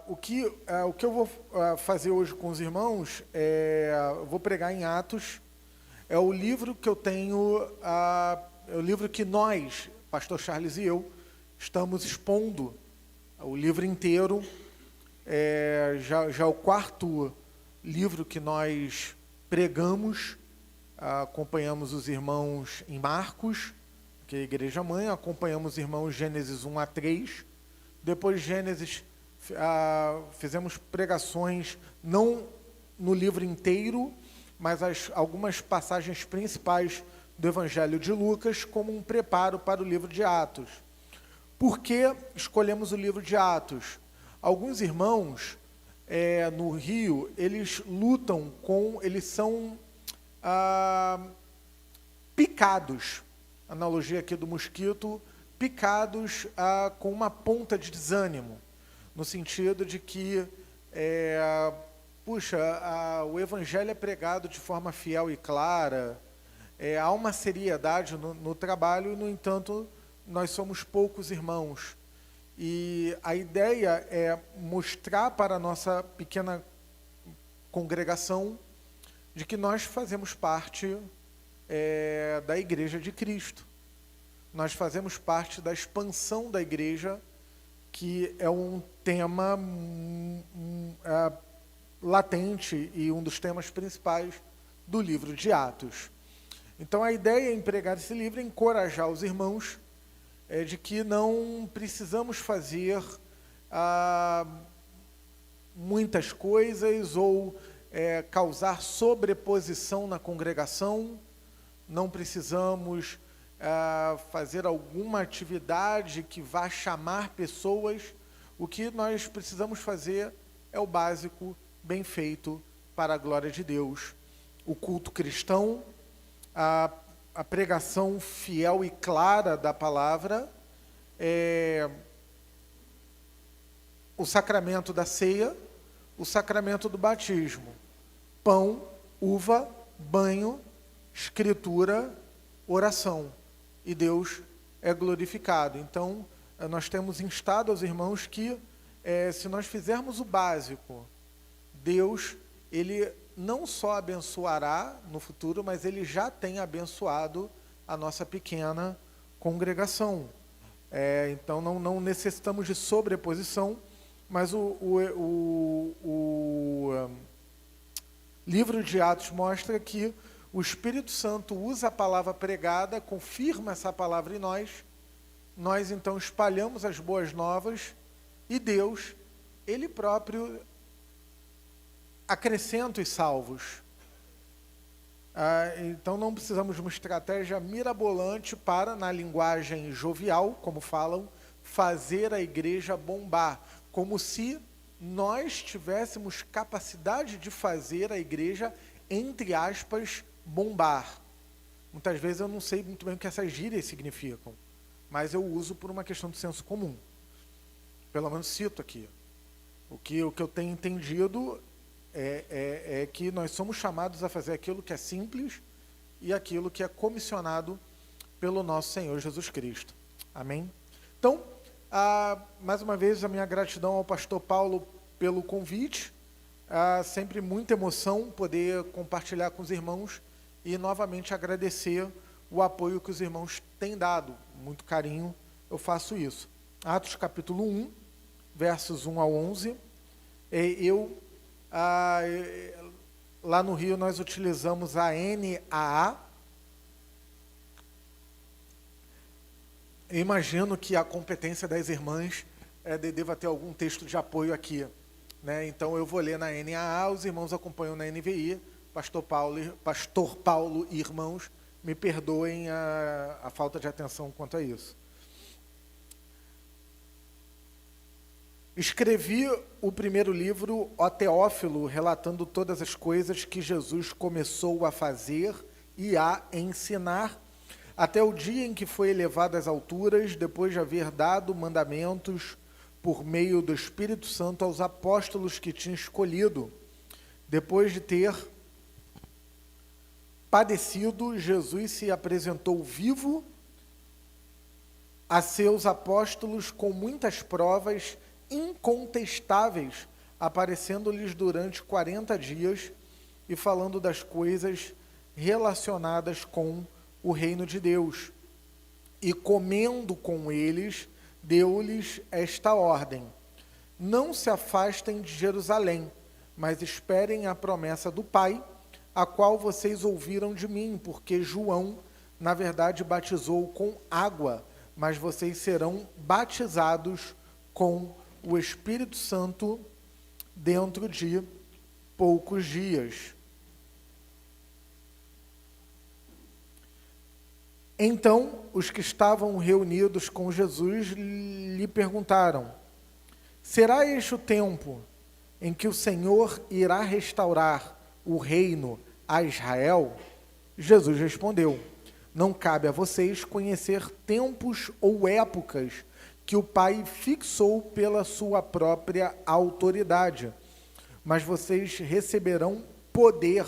o que eu vou fazer hoje com os irmãos eu vou pregar em Atos. É o livro que eu tenho, é o livro que nós, pastor Charles e eu, estamos expondo, o livro inteiro. Já é o quarto livro que nós pregamos. Acompanhamos os irmãos em Marcos, que é a igreja mãe, acompanhamos os irmãos Gênesis 1 a 3, depois Gênesis, fizemos pregações, não no livro inteiro, mas algumas passagens principais do Evangelho de Lucas, como um preparo para o livro de Atos. Por que escolhemos o livro de Atos? Alguns irmãos no Rio, eles são picados, analogia aqui do mosquito, picados com uma ponta de desânimo, no sentido de que, o Evangelho é pregado de forma fiel e clara, há uma seriedade no trabalho, e, no entanto, nós somos poucos irmãos. E a ideia é mostrar para a nossa pequena congregação de que nós fazemos parte da Igreja de Cristo. Nós fazemos parte da expansão da igreja, que é um tema latente e um dos temas principais do livro de Atos. Então, a ideia em pregar esse livro é encorajar os irmãos de que não precisamos fazer muitas coisas ou causar sobreposição na congregação, não precisamos fazer alguma atividade que vá chamar pessoas. O que nós precisamos fazer é o básico, bem feito, para a glória de Deus. O culto cristão, a pregação fiel e clara da palavra, o sacramento da ceia, o sacramento do batismo, pão, uva, banho, escritura, oração, e Deus é glorificado. Então, nós temos instado aos irmãos que, se nós fizermos o básico, Deus, Ele não só abençoará no futuro, mas Ele já tem abençoado a nossa pequena congregação. Então, não necessitamos de sobreposição, mas o livro de Atos mostra que o Espírito Santo usa a palavra pregada, confirma essa palavra em nós então espalhamos as boas novas, e Deus, Ele próprio, acrescenta os salvos. Então não precisamos de uma estratégia mirabolante para, na linguagem jovial, como falam, fazer a igreja bombar, como se nós tivéssemos capacidade de fazer a igreja, entre aspas, bombar. Muitas vezes eu não sei muito bem o que essas gírias significam, mas eu uso por uma questão de senso comum. Pelo menos cito aqui. O que eu tenho entendido é que nós somos chamados a fazer aquilo que é simples e aquilo que é comissionado pelo nosso Senhor Jesus Cristo. Amém? Então, mais uma vez, a minha gratidão ao pastor Paulo pelo convite. Sempre muita emoção poder compartilhar com os irmãos e novamente agradecer o apoio que os irmãos têm dado. Muito carinho, eu faço isso. Atos capítulo 1, versos 1 a 11. Lá no Rio nós utilizamos a NAA. Eu imagino que a competência das irmãs deva ter algum texto de apoio aqui, né? Então eu vou ler na NAA, os irmãos acompanham na NVI. Pastor Paulo e irmãos, me perdoem a falta de atenção quanto a isso. Escrevi o primeiro livro, ó Teófilo, relatando todas as coisas que Jesus começou a fazer e a ensinar, até o dia em que foi elevado às alturas, depois de haver dado mandamentos por meio do Espírito Santo aos apóstolos que tinha escolhido. Depois de ter padecido, Jesus se apresentou vivo a seus apóstolos com muitas provas incontestáveis, aparecendo-lhes durante 40 dias e falando das coisas relacionadas com o reino de Deus. E comendo com eles, deu-lhes esta ordem: não se afastem de Jerusalém, mas esperem a promessa do Pai, a qual vocês ouviram de mim, porque João, na verdade, batizou com água, mas vocês serão batizados com o Espírito Santo dentro de poucos dias. Então, os que estavam reunidos com Jesus lhe perguntaram: será este o tempo em que o Senhor irá restaurar o reino a Israel? Jesus respondeu: não cabe a vocês conhecer tempos ou épocas que o Pai fixou pela sua própria autoridade, mas vocês receberão poder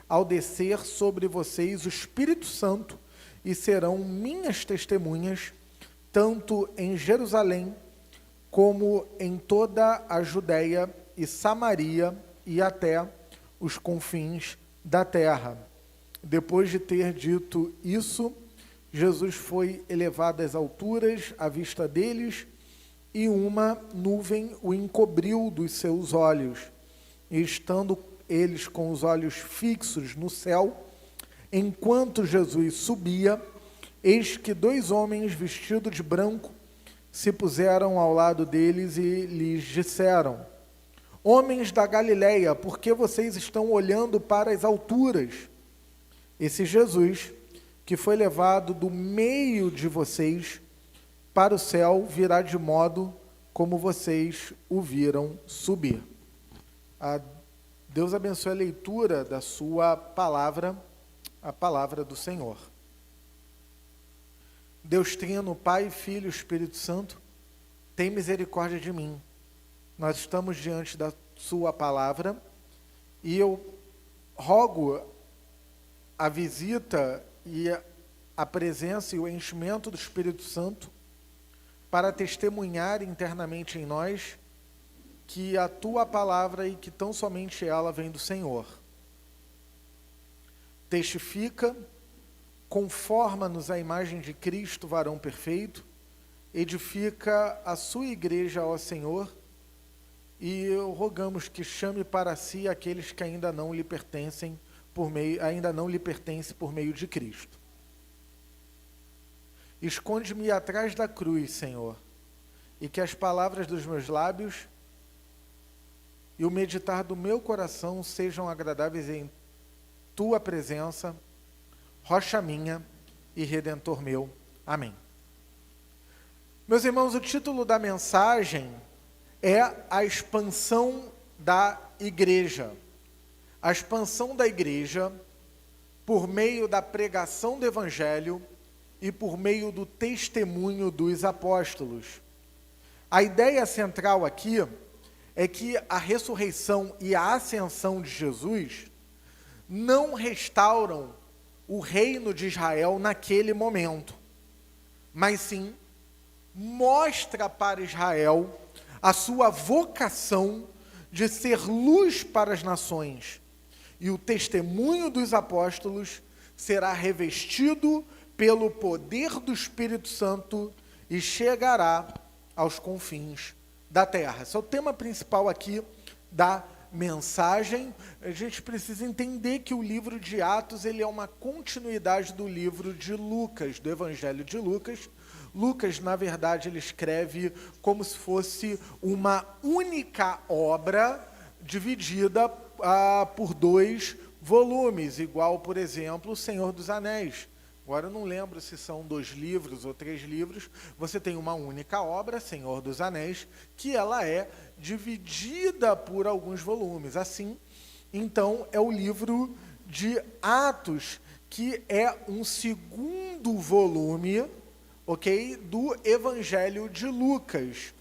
ao descer sobre vocês o Espírito Santo e serão minhas testemunhas, tanto em Jerusalém como em toda a Judéia e Samaria e até os confins da terra. Depois de ter dito isso, Jesus foi elevado às alturas à vista deles, e uma nuvem o encobriu dos seus olhos. E estando eles com os olhos fixos no céu, enquanto Jesus subia, eis que 2 homens vestidos de branco se puseram ao lado deles e lhes disseram: homens da Galileia, por que vocês estão olhando para as alturas? Esse Jesus, que foi levado do meio de vocês para o céu, virá de modo como vocês o viram subir. Deus abençoe a leitura da sua palavra, a palavra do Senhor. Deus Trino, Pai, Filho e Espírito Santo, tem misericórdia de mim. Nós estamos diante da sua palavra e eu rogo a visita e a presença e o enchimento do Espírito Santo para testemunhar internamente em nós que a tua palavra e que tão somente ela vem do Senhor. Testifica, conforma-nos à imagem de Cristo, varão perfeito, edifica a sua igreja, ó Senhor, e rogamos que chame para si aqueles que ainda não lhe pertencem por meio de Cristo. Esconde-me atrás da cruz, Senhor, e que as palavras dos meus lábios e o meditar do meu coração sejam agradáveis em tua presença, rocha minha e redentor meu. Amém. Meus irmãos, o título da mensagem é a expansão da igreja. A expansão da igreja por meio da pregação do Evangelho e por meio do testemunho dos apóstolos. A ideia central aqui é que a ressurreição e a ascensão de Jesus não restauram o reino de Israel naquele momento, mas sim mostra para Israel a sua vocação de ser luz para as nações. E o testemunho dos apóstolos será revestido pelo poder do Espírito Santo e chegará aos confins da terra. Esse é o tema principal aqui da mensagem. A gente precisa entender que o livro de Atos ele é uma continuidade do livro de Lucas, do Evangelho de Lucas. Lucas, na verdade, ele escreve como se fosse uma única obra dividida por 2 volumes, igual, por exemplo, O Senhor dos Anéis. Agora eu não lembro se são 2 livros ou 3 livros. Você tem uma única obra, Senhor dos Anéis, que ela é dividida por alguns volumes. Assim, então, é o livro de Atos, que é um segundo volume, ok, do Evangelho de Lucas.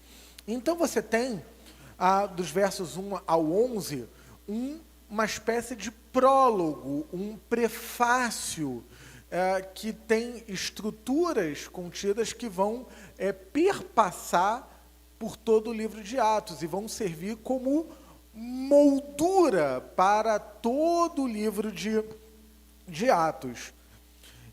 Então você tem, dos versos 1 ao 11, uma espécie de prólogo, um prefácio, que tem estruturas contidas que vão perpassar por todo o livro de Atos e vão servir como moldura para todo o livro de Atos.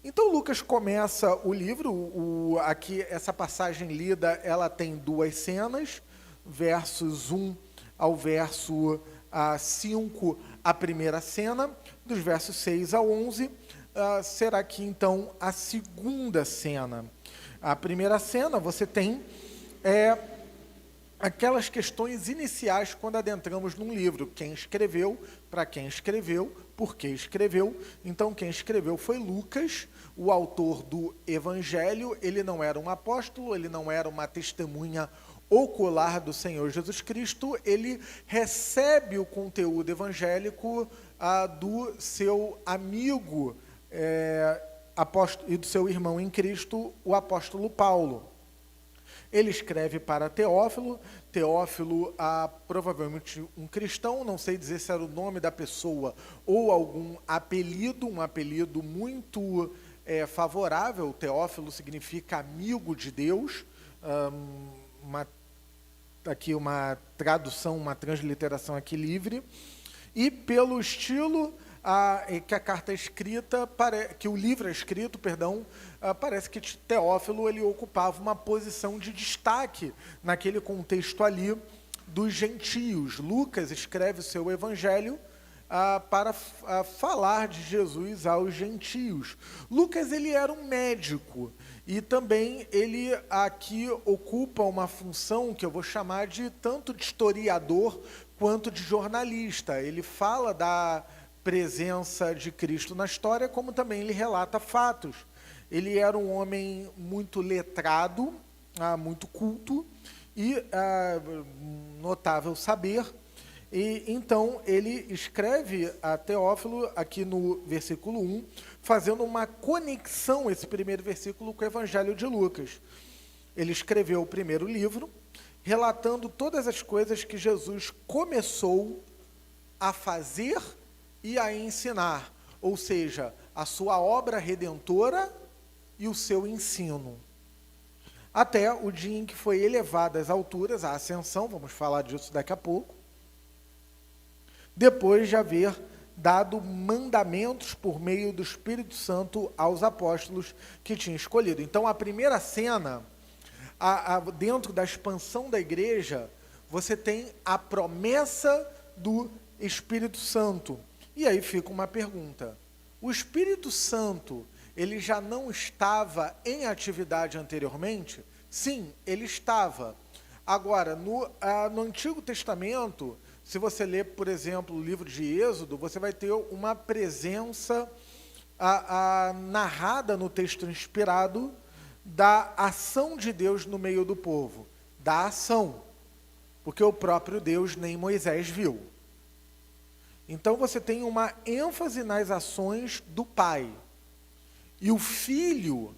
Então Lucas começa o livro, aqui essa passagem lida, ela tem duas cenas, versos 1 ao verso 5, a primeira cena, dos versos 6 ao 11, será aqui então a segunda cena. A primeira cena você tem aquelas questões iniciais quando adentramos num livro. Quem escreveu, para quem escreveu, por que escreveu. Então, quem escreveu foi Lucas, o autor do Evangelho. Ele não era um apóstolo, ele não era uma testemunha ocular do Senhor Jesus Cristo. Ele recebe o conteúdo evangélico do seu amigo e do seu irmão em Cristo, o apóstolo Paulo. Ele escreve para Teófilo. Teófilo, provavelmente um cristão, não sei dizer se era o nome da pessoa ou algum apelido, um apelido muito favorável. Teófilo significa amigo de Deus, aqui uma tradução, uma transliteração aqui livre. E pelo estilo que a carta é escrita, que o livro é escrito, parece que Teófilo ele ocupava uma posição de destaque naquele contexto ali dos gentios. Lucas escreve o seu evangelho para falar de Jesus aos gentios. Lucas ele era um médico e também ele aqui ocupa uma função que eu vou chamar de tanto de historiador quanto de jornalista. Ele fala da presença de Cristo na história, como também ele relata fatos. Ele era um homem muito letrado, muito culto e notável saber. E então ele escreve a Teófilo aqui no versículo 1, fazendo uma conexão, esse primeiro versículo, com o Evangelho de Lucas. Ele escreveu o primeiro livro, relatando todas as coisas que Jesus começou a fazer e a ensinar, ou seja, a sua obra redentora e o seu ensino. Até o dia em que foi elevado às alturas, a ascensão, vamos falar disso daqui a pouco, depois de haver dado mandamentos por meio do Espírito Santo aos apóstolos que tinha escolhido. Então, a primeira cena, dentro da expansão da igreja, você tem a promessa do Espírito Santo. E aí fica uma pergunta. O Espírito Santo, ele já não estava em atividade anteriormente? Sim, ele estava. Agora, no Antigo Testamento, se você ler, por exemplo, o livro de Êxodo, você vai ter uma presença narrada no texto inspirado da ação de Deus no meio do povo. Da ação, porque o próprio Deus nem Moisés viu. Então você tem uma ênfase nas ações do Pai. E o Filho,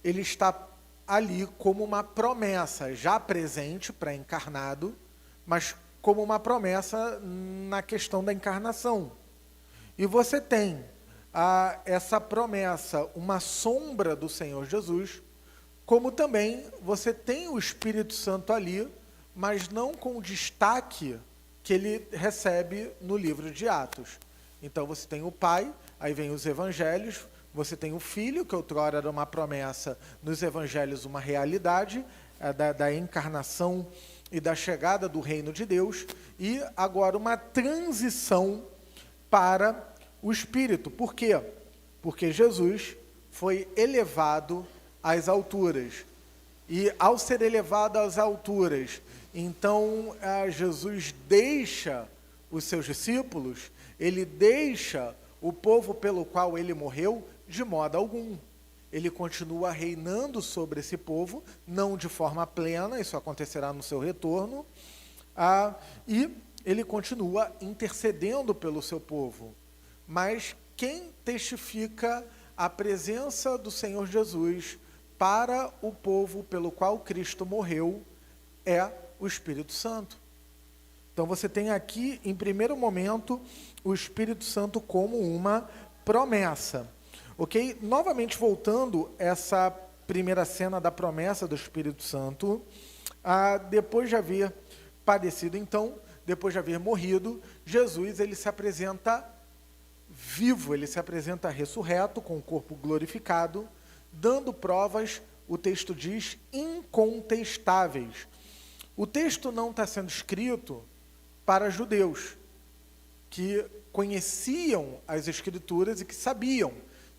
ele está ali como uma promessa, já presente, pré-encarnado, mas como uma promessa na questão da encarnação. E você tem essa promessa, uma sombra do Senhor Jesus, como também você tem o Espírito Santo ali, mas não com o destaque que ele recebe no livro de Atos. Então você tem o Pai, aí vem os Evangelhos, você tem o Filho, que outrora era uma promessa, nos Evangelhos uma realidade, da encarnação e da chegada do reino de Deus, e agora uma transição para o Espírito. Por quê? Porque Jesus foi elevado às alturas. E ao ser elevado às alturas, então Jesus deixa os seus discípulos, ele deixa o povo pelo qual ele morreu de modo algum. Ele continua reinando sobre esse povo, não de forma plena, isso acontecerá no seu retorno, e ele continua intercedendo pelo seu povo. Mas quem testifica a presença do Senhor Jesus para o povo pelo qual Cristo morreu é o Espírito Santo. Então você tem aqui, em primeiro momento, o Espírito Santo como uma promessa. Ok? Novamente voltando, essa primeira cena da promessa do Espírito Santo, depois de haver padecido, então, depois de haver morrido, Jesus ele se apresenta vivo, ele se apresenta ressurreto, com o corpo glorificado, dando provas, o texto diz, incontestáveis. O texto não está sendo escrito para judeus, que conheciam as Escrituras e que sabiam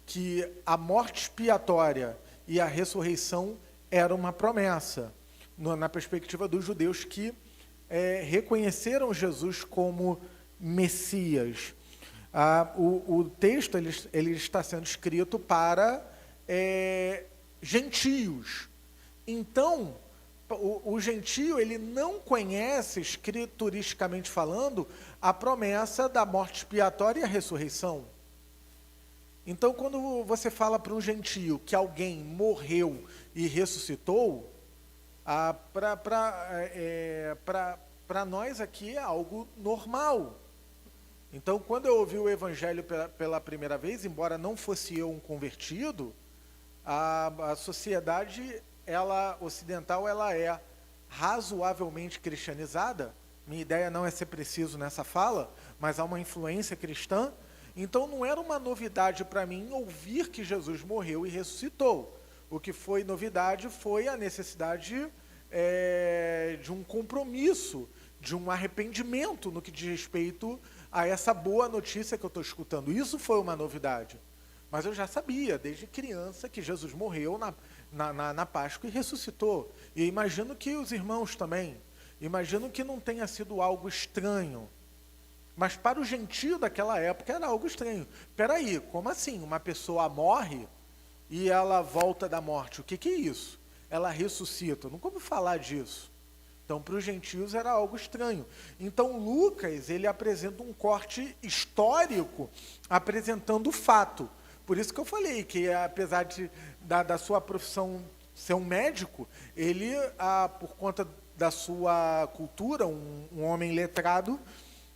que a morte expiatória e a ressurreição era uma promessa, na perspectiva dos judeus que reconheceram Jesus como Messias. O texto ele está sendo escrito para gentios. Então, o gentio ele não conhece, escrituristicamente falando, a promessa da morte expiatória e a ressurreição. Então, quando você fala para um gentio que alguém morreu e ressuscitou, para nós aqui é algo normal. Então, quando eu ouvi o Evangelho pela primeira vez, embora não fosse eu um convertido, a sociedade ocidental ela é razoavelmente cristianizada. Minha ideia não é ser preciso nessa fala, mas há uma influência cristã. Então, não era uma novidade para mim ouvir que Jesus morreu e ressuscitou. O que foi novidade foi a necessidade de um compromisso, de um arrependimento no que diz respeito a essa boa notícia que eu estou escutando. Isso foi uma novidade. Mas eu já sabia, desde criança, que Jesus morreu na Páscoa e ressuscitou. E imagino que os irmãos também. Imagino que não tenha sido algo estranho. Mas para o gentio daquela época era algo estranho. Peraí, como assim? Uma pessoa morre e ela volta da morte. O que é isso? Ela ressuscita. Eu nunca ouvi falar disso. Então, para os gentios era algo estranho. Então, Lucas, ele apresenta um corte histórico, apresentando o fato. Por isso que eu falei que, apesar da sua profissão ser um médico, ele, por conta da sua cultura, um homem letrado,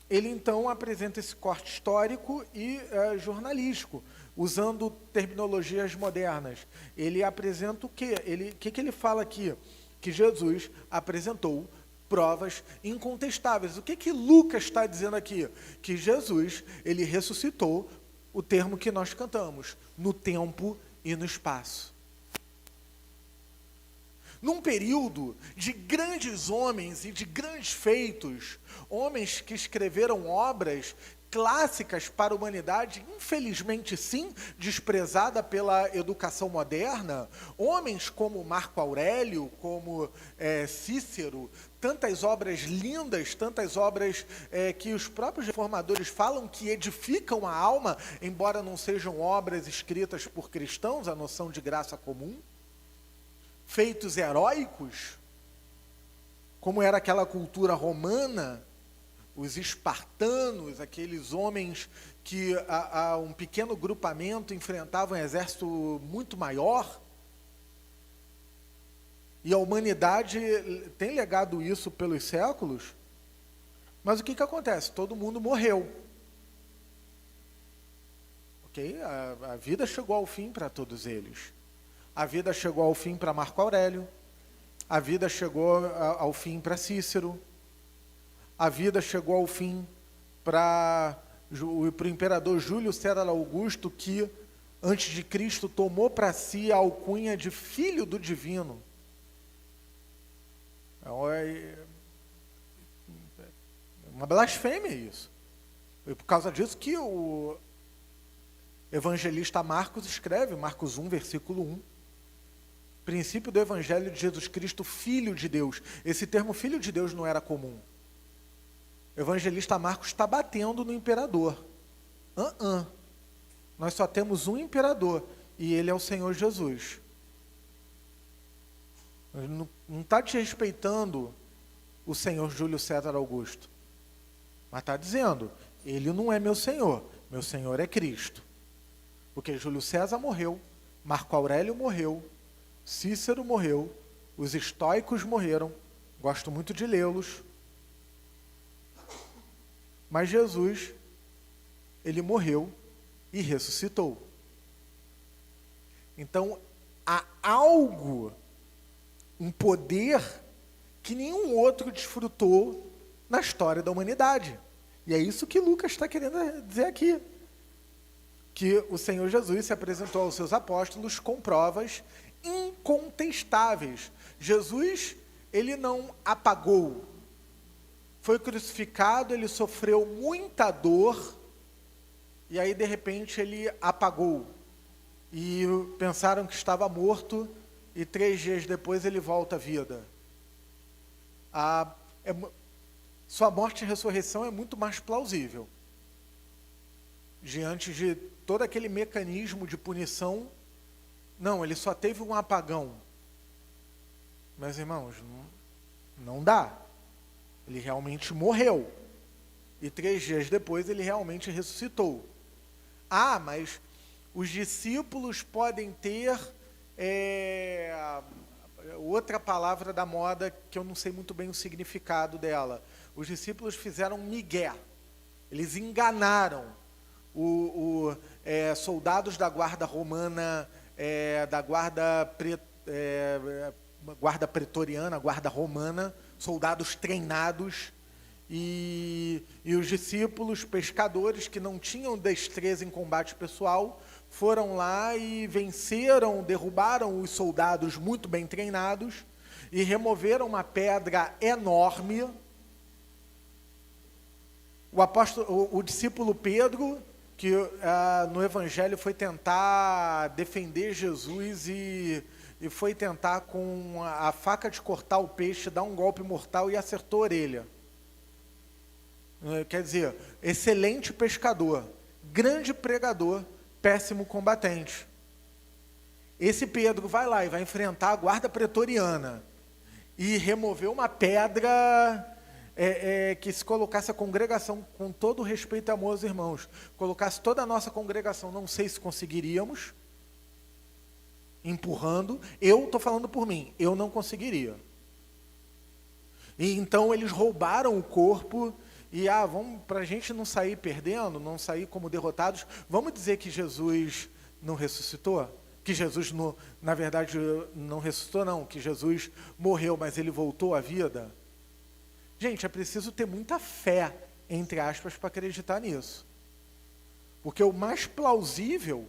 ele então apresenta esse corte histórico e jornalístico, usando terminologias modernas. Ele apresenta o quê? O que ele fala aqui? Que Jesus apresentou provas incontestáveis. O que Lucas está dizendo aqui? Que Jesus, ele ressuscitou, o termo que nós cantamos, no tempo e no espaço. Num período de grandes homens e de grandes feitos, homens que escreveram obras clássicas para a humanidade, infelizmente sim, desprezada pela educação moderna, homens como Marco Aurélio, como Cícero, tantas obras lindas, tantas obras que os próprios reformadores falam que edificam a alma, embora não sejam obras escritas por cristãos, a noção de graça comum, feitos heróicos, como era aquela cultura romana, os espartanos, aqueles homens que a um pequeno grupamento enfrentavam um exército muito maior. E a humanidade tem legado isso pelos séculos, mas o que acontece? Todo mundo morreu. Ok? A vida chegou ao fim para todos eles. A vida chegou ao fim para Marco Aurélio, a vida chegou ao fim para Cícero, a vida chegou ao fim para o imperador Júlio César Augusto, que, antes de Cristo, tomou para si a alcunha de Filho do Divino. É uma blasfêmia isso. E por causa disso que o evangelista Marcos escreve, Marcos 1, versículo 1, princípio do Evangelho de Jesus Cristo, Filho de Deus. Esse termo Filho de Deus não era comum. O evangelista Marcos está batendo no imperador. Nós só temos um imperador, e ele é o Senhor Jesus. Não está desrespeitando o Senhor Júlio César Augusto. Mas está dizendo, ele não é meu Senhor é Cristo. Porque Júlio César morreu, Marco Aurélio morreu, Cícero morreu, os estoicos morreram, gosto muito de lê-los. Mas Jesus, ele morreu e ressuscitou. Então, há algo, um poder que nenhum outro desfrutou na história da humanidade. E é isso que Lucas está querendo dizer aqui. Que o Senhor Jesus se apresentou aos seus apóstolos com provas incontestáveis. Jesus, ele não apagou. Foi crucificado, ele sofreu muita dor, e aí, de repente, ele apagou. E pensaram que estava morto, e 3 dias depois ele volta à vida. Sua morte e ressurreição é muito mais plausível. Diante de todo aquele mecanismo de punição, não, ele só teve um apagão. Mas, irmãos, não dá. Ele realmente morreu. E 3 dias depois ele realmente ressuscitou. Ah, mas os discípulos podem ter outra palavra da moda que eu não sei muito bem o significado dela. Os discípulos fizeram migué. Eles enganaram soldados da guarda romana, da guarda pretoriana, guarda romana, soldados treinados, e os discípulos pescadores que não tinham destreza em combate pessoal foram lá e venceram, derrubaram os soldados muito bem treinados e removeram uma pedra enorme. O discípulo Pedro, que no Evangelho foi tentar defender Jesus e foi tentar com a faca de cortar o peixe, dar um golpe mortal e acertou a orelha. Quer dizer, excelente pescador, grande pregador, péssimo combatente. Esse Pedro vai lá e vai enfrentar a guarda pretoriana e remover uma pedra que se colocasse a congregação, com todo o respeito e amor aos irmãos, colocasse toda a nossa congregação, não sei se conseguiríamos, empurrando. Eu estou falando por mim, eu não conseguiria. E então eles roubaram o corpo e vamos, para a gente não sair perdendo, não sair como derrotados, vamos dizer que Jesus não ressuscitou? Que Jesus, na verdade, não ressuscitou, não, que Jesus morreu, mas ele voltou à vida? Gente, é preciso ter muita fé, entre aspas, para acreditar nisso. Porque o mais plausível,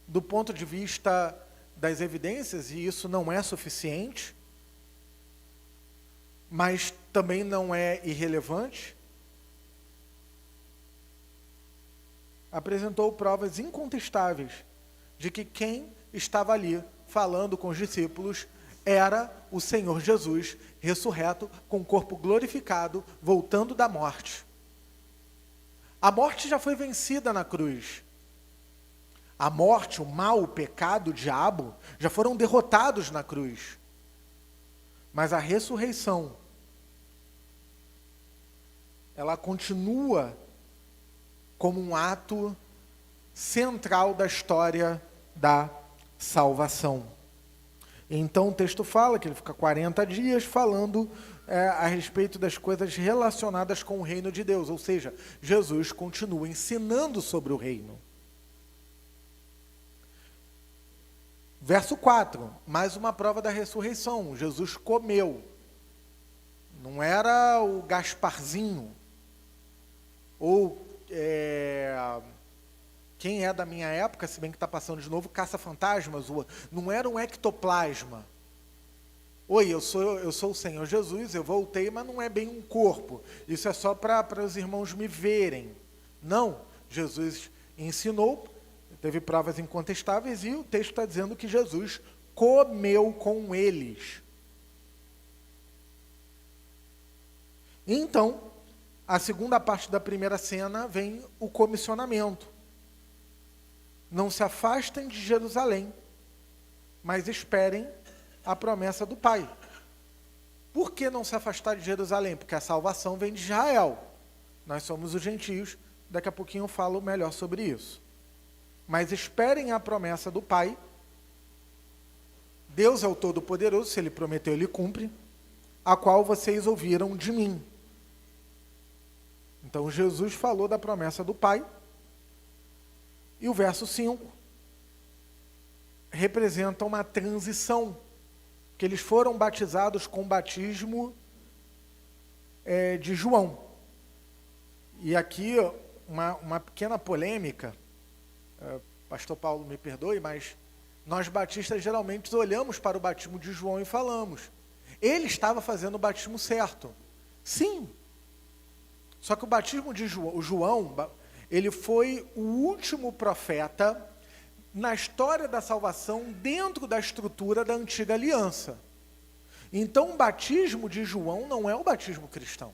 do ponto de vista das evidências, e isso não é suficiente, mas também não é irrelevante, apresentou provas incontestáveis de que quem estava ali falando com os discípulos era o Senhor Jesus, ressurreto, com o corpo glorificado, voltando da morte. A morte já foi vencida na cruz. A morte, o mal, o pecado, o diabo, já foram derrotados na cruz. Mas a ressurreição, ela continua como um ato central da história da salvação. Então o texto fala que ele fica 40 dias falando a respeito das coisas relacionadas com o reino de Deus, ou seja, Jesus continua ensinando sobre o reino. Verso 4, mais uma prova da ressurreição. Jesus comeu. Não era o Gasparzinho, ou quem é da minha época, se bem que está passando de novo, Caça-Fantasmas, não era um ectoplasma. Oi, eu sou o Senhor Jesus, eu voltei, mas não é bem um corpo. Isso é só para os irmãos me verem. Não, Jesus ensinou, teve provas incontestáveis, e o texto está dizendo que Jesus comeu com eles. Então, a segunda parte da primeira cena vem o comissionamento. Não se afastem de Jerusalém, mas esperem a promessa do Pai. Por que não se afastar de Jerusalém? Porque a salvação vem de Israel. Nós somos os gentios, daqui a pouquinho eu falo melhor sobre isso. Mas esperem a promessa do Pai. Deus é o Todo-Poderoso, se Ele prometeu, Ele cumpre, a qual vocês ouviram de mim. Então Jesus falou da promessa do Pai. E o verso 5 representa uma transição, que eles foram batizados com o batismo de João. E aqui uma pequena polêmica, pastor Paulo me perdoe, mas nós batistas geralmente olhamos para o batismo de João e falamos, ele estava fazendo o batismo certo. Sim, só que o batismo de João, ele foi o último profeta na história da salvação dentro da estrutura da antiga aliança. Então o batismo de João não é o batismo cristão.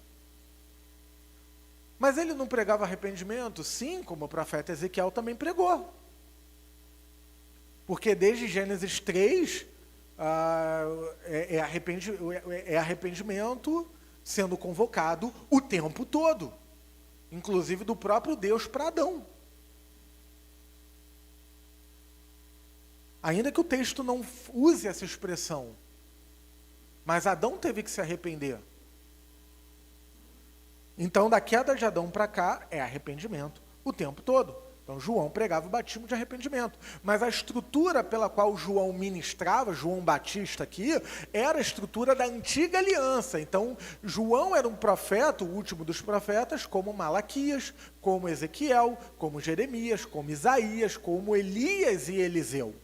Mas ele não pregava arrependimento? Sim, como o profeta Ezequiel também pregou. Porque desde Gênesis 3, é arrependimento sendo convocado o tempo todo. Inclusive do próprio Deus para Adão. Ainda que o texto não use essa expressão, mas Adão teve que se arrepender. Então, da queda de Adão para cá, é arrependimento o tempo todo. Então, João pregava o batismo de arrependimento. Mas a estrutura pela qual João ministrava, João Batista aqui, era a estrutura da antiga aliança. Então, João era um profeta, o último dos profetas, como Malaquias, como Ezequiel, como Jeremias, como Isaías, como Elias e Eliseu.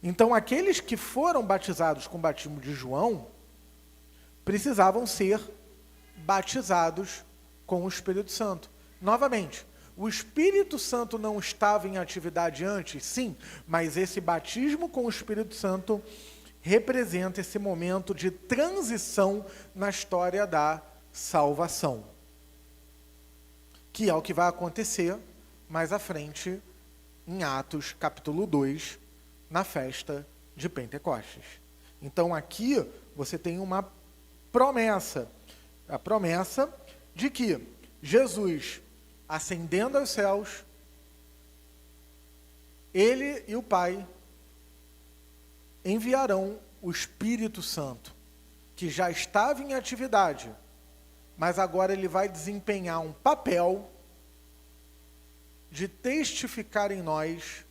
Então, aqueles que foram batizados com o batismo de João, precisavam ser batizados com o Espírito Santo. Novamente, o Espírito Santo não estava em atividade antes? Sim, mas esse batismo com o Espírito Santo representa esse momento de transição na história da salvação. Que é o que vai acontecer mais à frente, em Atos capítulo 2, na festa de Pentecostes. Então aqui você tem uma promessa, a promessa de que Jesus, ascendendo aos céus, ele e o Pai enviarão o Espírito Santo, que já estava em atividade, mas agora ele vai desempenhar um papel de testificar em nós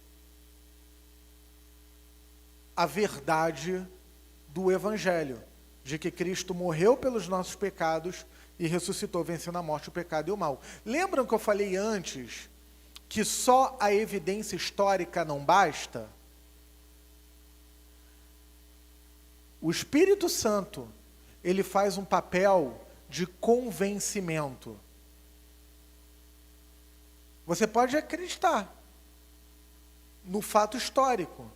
a verdade do Evangelho, de que Cristo morreu pelos nossos pecados e ressuscitou, vencendo a morte, o pecado e o mal. Lembram que eu falei antes que só a evidência histórica não basta? O Espírito Santo, ele faz um papel de convencimento. Você pode acreditar no fato histórico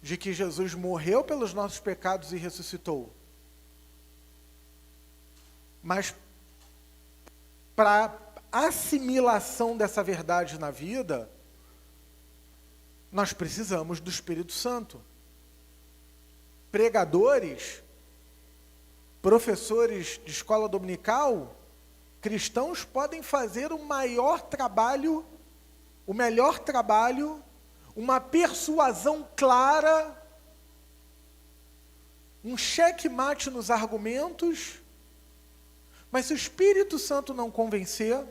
de que Jesus morreu pelos nossos pecados e ressuscitou. Mas para assimilação dessa verdade na vida, nós precisamos do Espírito Santo. Pregadores, professores de escola dominical, cristãos podem fazer o melhor trabalho, uma persuasão clara, um checkmate nos argumentos, mas se o Espírito Santo não convencer,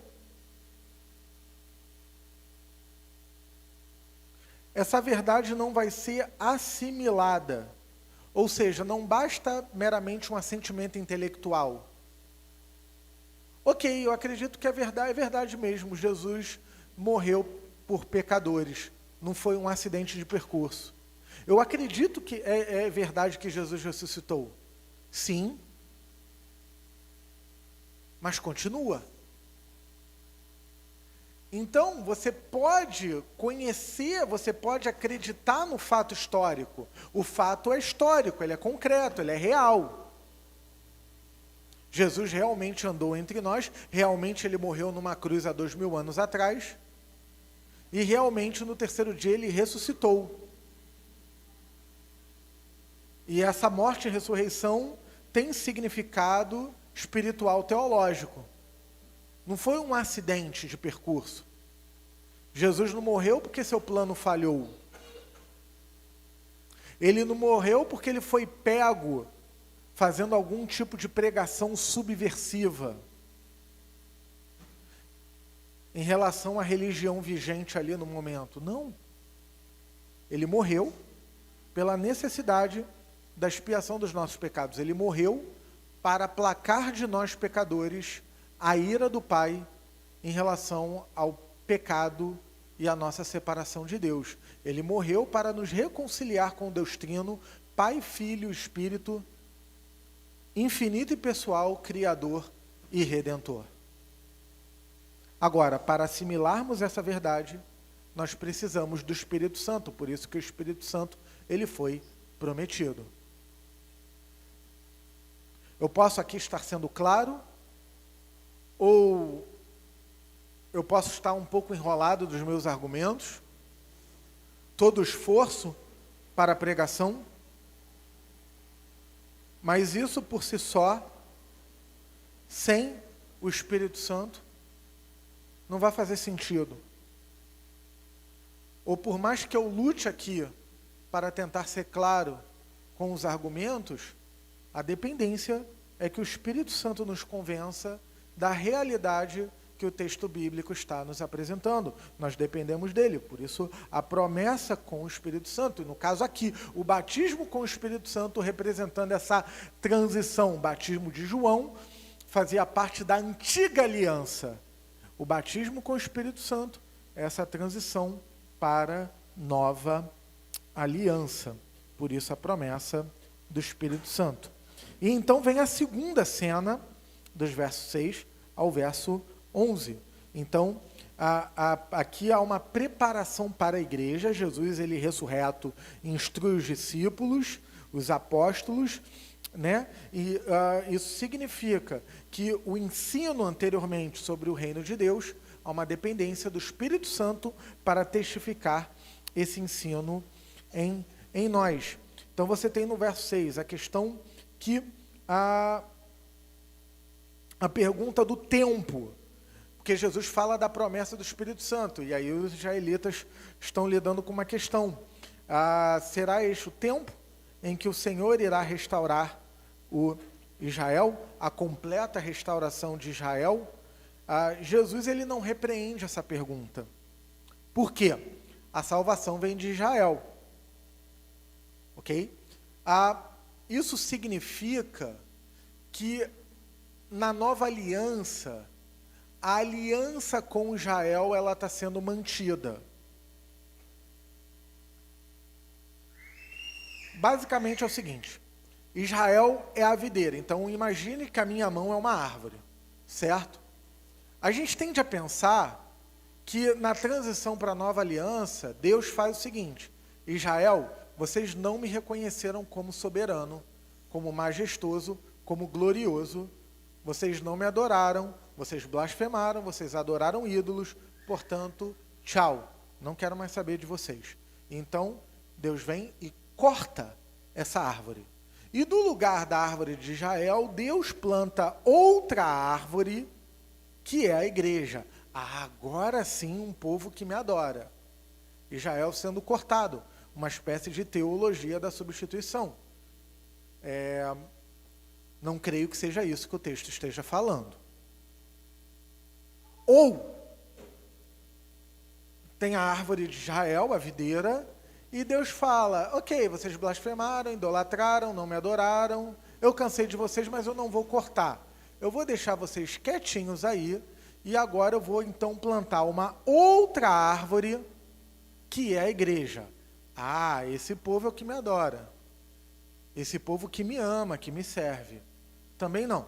essa verdade não vai ser assimilada. Ou seja, não basta meramente um assentimento intelectual. Ok, eu acredito que é verdade mesmo, Jesus morreu por pecadores. Não foi um acidente de percurso. Eu acredito que é verdade que Jesus ressuscitou. Sim. Mas continua. Então, você pode conhecer, você pode acreditar no fato histórico. O fato é histórico, ele é concreto, ele é real. Jesus realmente andou entre nós, realmente ele morreu numa cruz há 2000 anos atrás. E realmente no terceiro dia ele ressuscitou. E essa morte e ressurreição tem significado espiritual teológico. Não foi um acidente de percurso. Jesus não morreu porque seu plano falhou. Ele não morreu porque ele foi pego fazendo algum tipo de pregação subversiva. em relação à religião vigente ali no momento. Não. Ele morreu pela necessidade da expiação dos nossos pecados. Ele morreu para aplacar de nós pecadores a ira do Pai em relação ao pecado e a nossa separação de Deus. Ele morreu para nos reconciliar com o Deus Trino, Pai, Filho, Espírito, infinito e pessoal, Criador e Redentor. Agora, para assimilarmos essa verdade, nós precisamos do Espírito Santo, por isso que o Espírito Santo, ele foi prometido. Eu posso aqui estar sendo claro, ou eu posso estar um pouco enrolado dos meus argumentos, todo esforço para a pregação, mas isso por si só, sem o Espírito Santo, não vai fazer sentido. Ou por mais que eu lute aqui para tentar ser claro com os argumentos, a dependência é que o Espírito Santo nos convença da realidade que o texto bíblico está nos apresentando. Nós dependemos dele, por isso a promessa com o Espírito Santo, e no caso aqui, o batismo com o Espírito Santo representando essa transição. O batismo de João fazia parte da antiga aliança. O batismo com o Espírito Santo é essa transição para nova aliança. Por isso a promessa do Espírito Santo. E então vem a segunda cena, dos versos 6 ao verso 11. Então, aqui há uma preparação para a igreja. Jesus, ele ressurreto, instrui os discípulos, os apóstolos, né? E isso significa que o ensino anteriormente sobre o reino de Deus há uma dependência do Espírito Santo para testificar esse ensino em nós. Então você tem no verso 6 a questão que a pergunta do tempo, porque Jesus fala da promessa do Espírito Santo, e aí os israelitas estão lidando com uma questão. Será este o tempo em que o Senhor irá restaurar o Israel, a completa restauração de Israel? Jesus, ele não repreende essa pergunta. Por quê? A salvação vem de Israel. Ok? Isso significa que na nova aliança, a aliança com Israel, ela está sendo mantida. Basicamente é o seguinte: Israel é a videira, então imagine que a minha mão é uma árvore, certo? A gente tende a pensar que na transição para a nova aliança, Deus faz o seguinte: Israel, vocês não me reconheceram como soberano, como majestoso, como glorioso, vocês não me adoraram, vocês blasfemaram, vocês adoraram ídolos, portanto, tchau, não quero mais saber de vocês. Então, Deus vem e corta essa árvore. E do lugar da árvore de Israel, Deus planta outra árvore, que é a igreja. Agora sim, um povo que me adora. Israel sendo cortado, uma espécie de teologia da substituição. Não creio que seja isso que o texto esteja falando. Ou tem a árvore de Israel, a videira, e Deus fala: ok, vocês blasfemaram, idolatraram, não me adoraram, eu cansei de vocês, mas eu não vou cortar. Eu vou deixar vocês quietinhos aí, e agora eu vou então plantar uma outra árvore, que é a igreja. Esse povo é o que me adora. Esse povo que me ama, que me serve. Também não.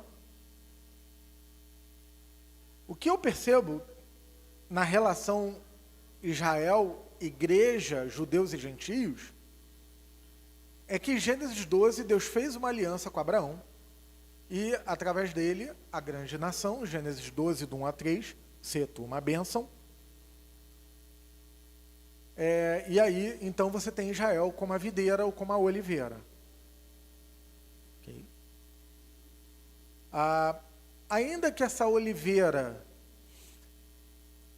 O que eu percebo na relação Israel, igreja, judeus e gentios, é que em Gênesis 12, Deus fez uma aliança com Abraão, e através dele, a grande nação, Gênesis 12, do 1 a 3, seto uma bênção. E aí, então, você tem Israel como a videira ou como a oliveira. Okay? Ainda que essa oliveira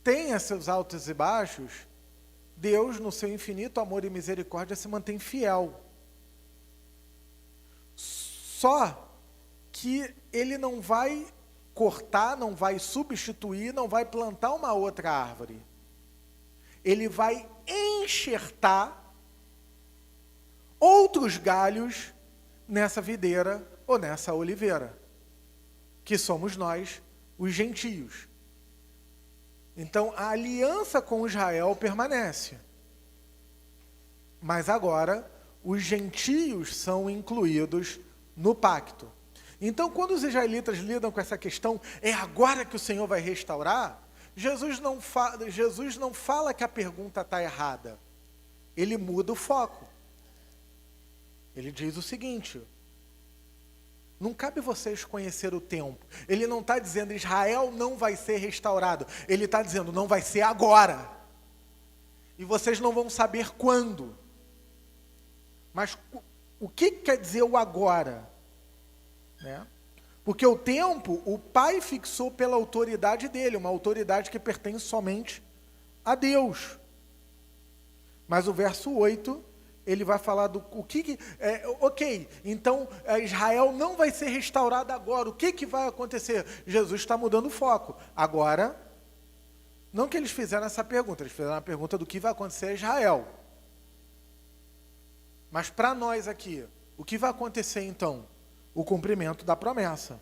tenha seus altos e baixos, Deus, no seu infinito amor e misericórdia, se mantém fiel. Só que ele não vai cortar, não vai substituir, não vai plantar uma outra árvore. Ele vai enxertar outros galhos nessa videira ou nessa oliveira, que somos nós, os gentios. Então, a aliança com Israel permanece. Mas agora, os gentios são incluídos no pacto. Então, quando os israelitas lidam com essa questão, é agora que o Senhor vai restaurar, Jesus não fala que a pergunta está errada. Ele muda o foco. Ele diz o seguinte: não cabe vocês conhecer o tempo. Ele não está dizendo Israel não vai ser restaurado. Ele está dizendo não vai ser agora. E vocês não vão saber quando. Mas o que quer dizer o agora? Né? Porque o tempo, o Pai fixou pela autoridade dele, uma autoridade que pertence somente a Deus. Mas o verso 8, ele vai falar do o que ok, então Israel não vai ser restaurado agora, o que vai acontecer? Jesus está mudando o foco. Agora, não que eles fizeram essa pergunta, eles fizeram a pergunta do que vai acontecer a Israel. Mas para nós aqui, o que vai acontecer então? O cumprimento da promessa.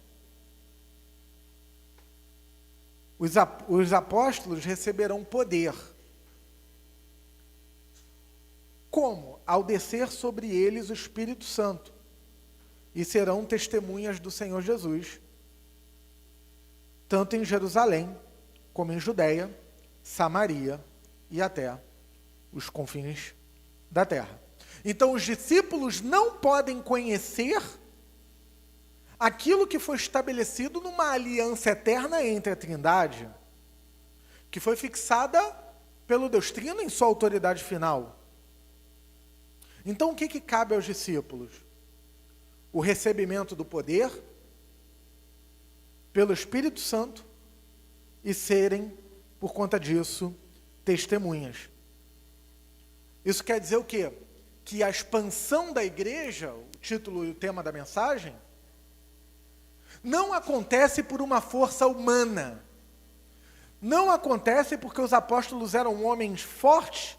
Os apóstolos receberão poder. Como? Ao descer sobre eles o Espírito Santo. E serão testemunhas do Senhor Jesus, tanto em Jerusalém, como em Judeia, Samaria e até os confins da terra. Então os discípulos não podem conhecer aquilo que foi estabelecido numa aliança eterna entre a Trindade, que foi fixada pelo Deus Trino em sua autoridade final. Então o que cabe aos discípulos? O recebimento do poder pelo Espírito Santo e serem, por conta disso, testemunhas. Isso quer dizer o quê? Que a expansão da igreja, o título e o tema da mensagem, não acontece por uma força humana. Não acontece porque os apóstolos eram homens fortes,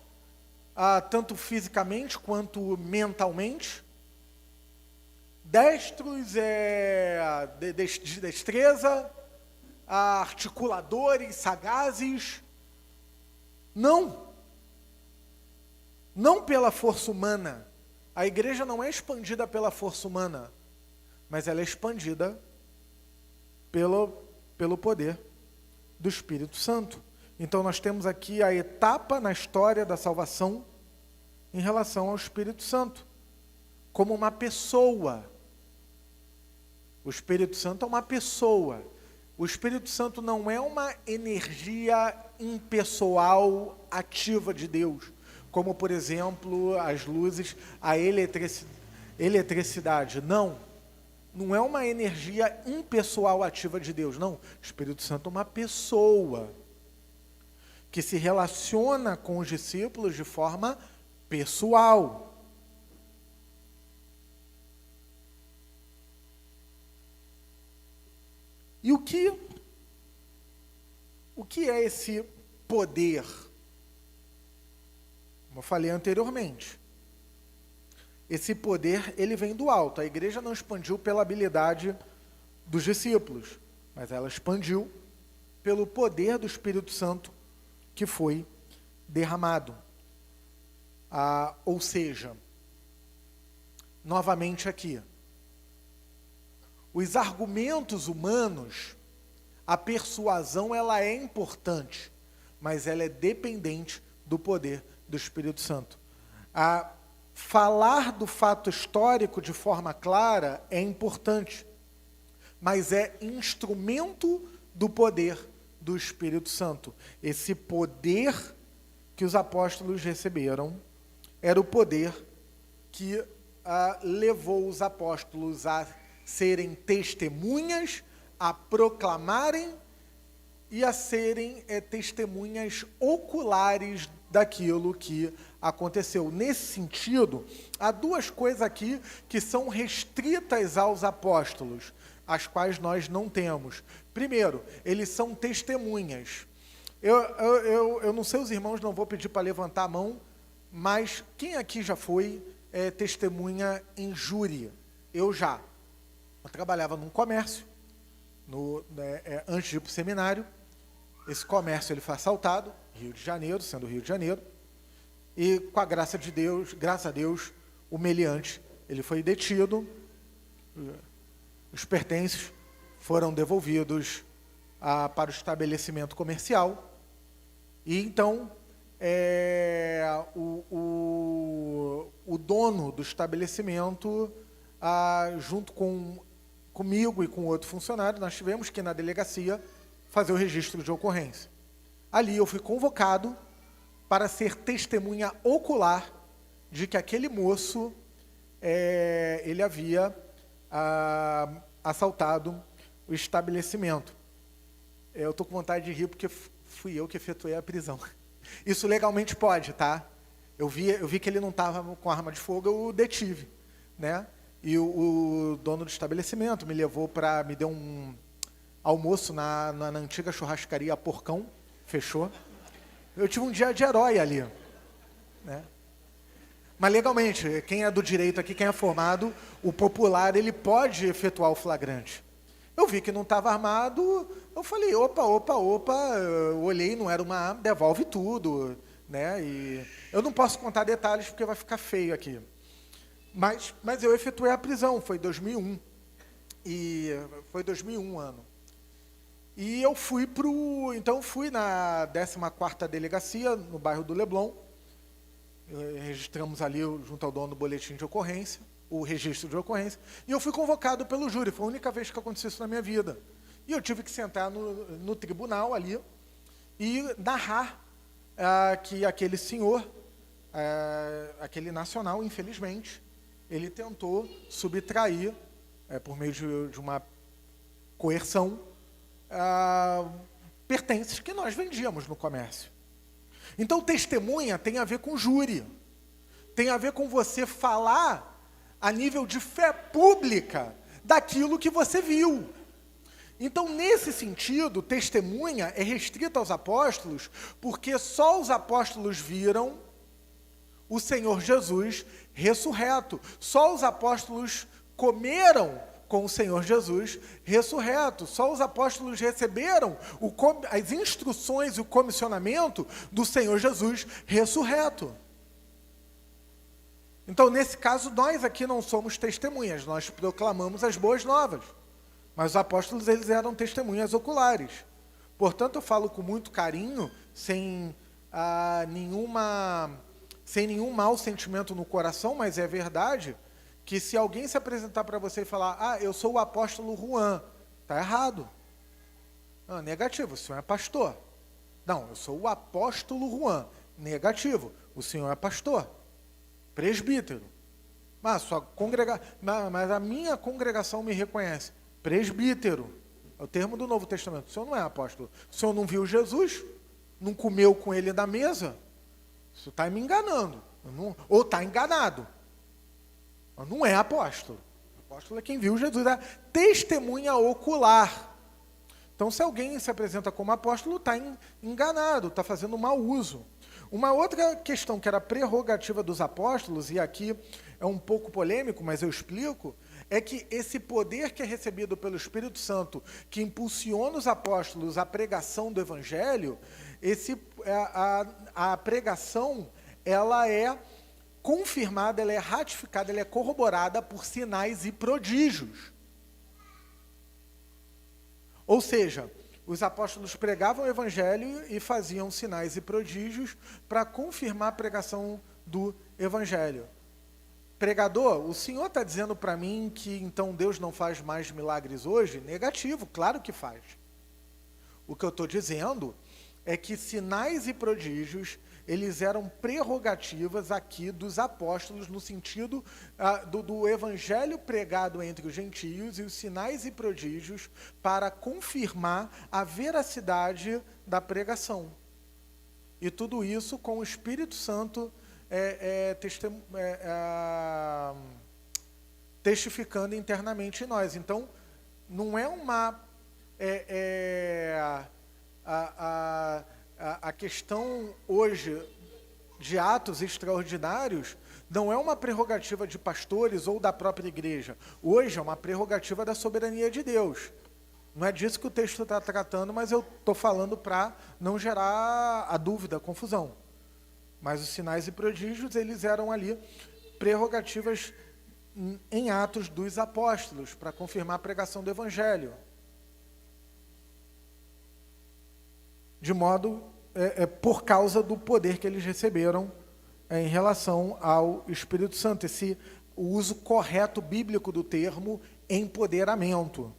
tanto fisicamente quanto mentalmente, destros de destreza, articuladores, sagazes. Não pela força humana. A igreja não é expandida pela força humana, mas ela é expandida pelo poder do Espírito Santo. Então nós temos aqui a etapa na história da salvação em relação ao Espírito Santo, como uma pessoa. O Espírito Santo é uma pessoa. O Espírito Santo não é uma energia impessoal ativa de Deus, como, por exemplo, as luzes, a eletricidade. Não é uma energia impessoal ativa de Deus, não. O Espírito Santo é uma pessoa que se relaciona com os discípulos de forma pessoal. E o que é esse poder? Como eu falei anteriormente, esse poder, ele vem do alto. A igreja não expandiu pela habilidade dos discípulos, mas ela expandiu pelo poder do Espírito Santo que foi derramado. Ou seja, novamente aqui, os argumentos humanos, a persuasão, ela é importante, mas ela é dependente do poder do Espírito Santo. Falar do fato histórico de forma clara é importante, mas é instrumento do poder do Espírito Santo. Esse poder que os apóstolos receberam era o poder que levou os apóstolos a serem testemunhas, a proclamarem e a serem testemunhas oculares daquilo que aconteceu. Nesse sentido, há duas coisas aqui que são restritas aos apóstolos. as quais nós não temos. Primeiro, eles são testemunhas. Eu não sei, os irmãos, não vou pedir para levantar a mão, mas quem aqui já foi testemunha em júri? Eu já. Eu trabalhava num comércio, antes de ir para o seminário. Esse comércio ele foi assaltado, Rio de Janeiro, sendo Rio de Janeiro, e com a graça de Deus, graças a Deus, o meliante, ele foi detido, os pertences foram devolvidos para o estabelecimento comercial, e então o dono do estabelecimento, junto comigo e com outro funcionário, nós tivemos que ir na delegacia fazer o registro de ocorrência. Ali eu fui convocado para ser testemunha ocular de que aquele moço, ele havia assaltado o estabelecimento. Eu estou com vontade de rir porque fui eu que efetuei a prisão. Isso legalmente pode, tá? Eu vi que ele não estava com arma de fogo, eu o detive, né? E o dono do estabelecimento me deu um almoço na antiga churrascaria Porcão, fechou. Eu tive um dia de herói ali, né? Mas legalmente, quem é do direito aqui, quem é formado, o popular, ele pode efetuar o flagrante. Eu vi que não estava armado, eu falei, opa, eu olhei, não era uma arma, devolve tudo, né? E eu não posso contar detalhes porque vai ficar feio aqui. Mas eu efetuei a prisão, foi 2001. Foi 2001 ano. E eu fui na 14ª delegacia, no bairro do Leblon. Registramos ali, junto ao dono do boletim de ocorrência, o registro de ocorrência, e eu fui convocado pelo júri. Foi a única vez que aconteceu isso na minha vida. E eu tive que sentar no tribunal ali e narrar que aquele senhor, aquele nacional, infelizmente, ele tentou subtrair, por meio de uma coerção, pertences que nós vendíamos no comércio. Então, testemunha tem a ver com júri, tem a ver com você falar a nível de fé pública daquilo que você viu. Então, nesse sentido, testemunha é restrita aos apóstolos, porque só os apóstolos viram o Senhor Jesus ressurreto. Só os apóstolos comeram com o Senhor Jesus ressurreto. Só os apóstolos receberam as instruções e o comissionamento do Senhor Jesus ressurreto. Então, nesse caso, nós aqui não somos testemunhas, nós proclamamos as boas novas. Mas os apóstolos, eles eram testemunhas oculares. Portanto, eu falo com muito carinho, sem nenhum mau sentimento no coração, mas é verdade que se alguém se apresentar para você e falar, eu sou o apóstolo Juan, está errado. Não, negativo, o senhor é pastor. Não, eu sou o apóstolo Juan, negativo, o senhor é pastor, presbítero. Mas a minha congregação me reconhece, presbítero, é o termo do Novo Testamento. O senhor não é apóstolo, o senhor não viu Jesus, não comeu com ele na mesa, isso está me enganando, ou está enganado. Não é apóstolo. Apóstolo é quem viu Jesus, é testemunha ocular. Então, se alguém se apresenta como apóstolo, está enganado, está fazendo mau uso. Uma outra questão que era prerrogativa dos apóstolos, e aqui é um pouco polêmico, mas eu explico, é que esse poder que é recebido pelo Espírito Santo, que impulsiona os apóstolos à pregação do Evangelho, a pregação, ela é confirmada, ela é ratificada, ela é corroborada por sinais e prodígios. Ou seja, os apóstolos pregavam o Evangelho e faziam sinais e prodígios para confirmar a pregação do Evangelho. Pregador, o senhor está dizendo para mim que então Deus não faz mais milagres hoje? Negativo, claro que faz. O que eu estou dizendo é que sinais e prodígios, eles eram prerrogativas aqui dos apóstolos, no sentido do evangelho pregado entre os gentios e os sinais e prodígios para confirmar a veracidade da pregação. E tudo isso com o Espírito Santo testificando internamente em nós. Então, não é uma... a questão hoje de atos extraordinários não é uma prerrogativa de pastores ou da própria igreja. Hoje é uma prerrogativa da soberania de Deus. Não é disso que o texto está tratando, mas eu estou falando para não gerar a dúvida, a confusão. Mas os sinais e prodígios, eles eram ali prerrogativas em Atos dos Apóstolos, para confirmar a pregação do Evangelho. De modo, por causa do poder que eles receberam em relação ao Espírito Santo, o uso correto bíblico do termo empoderamento.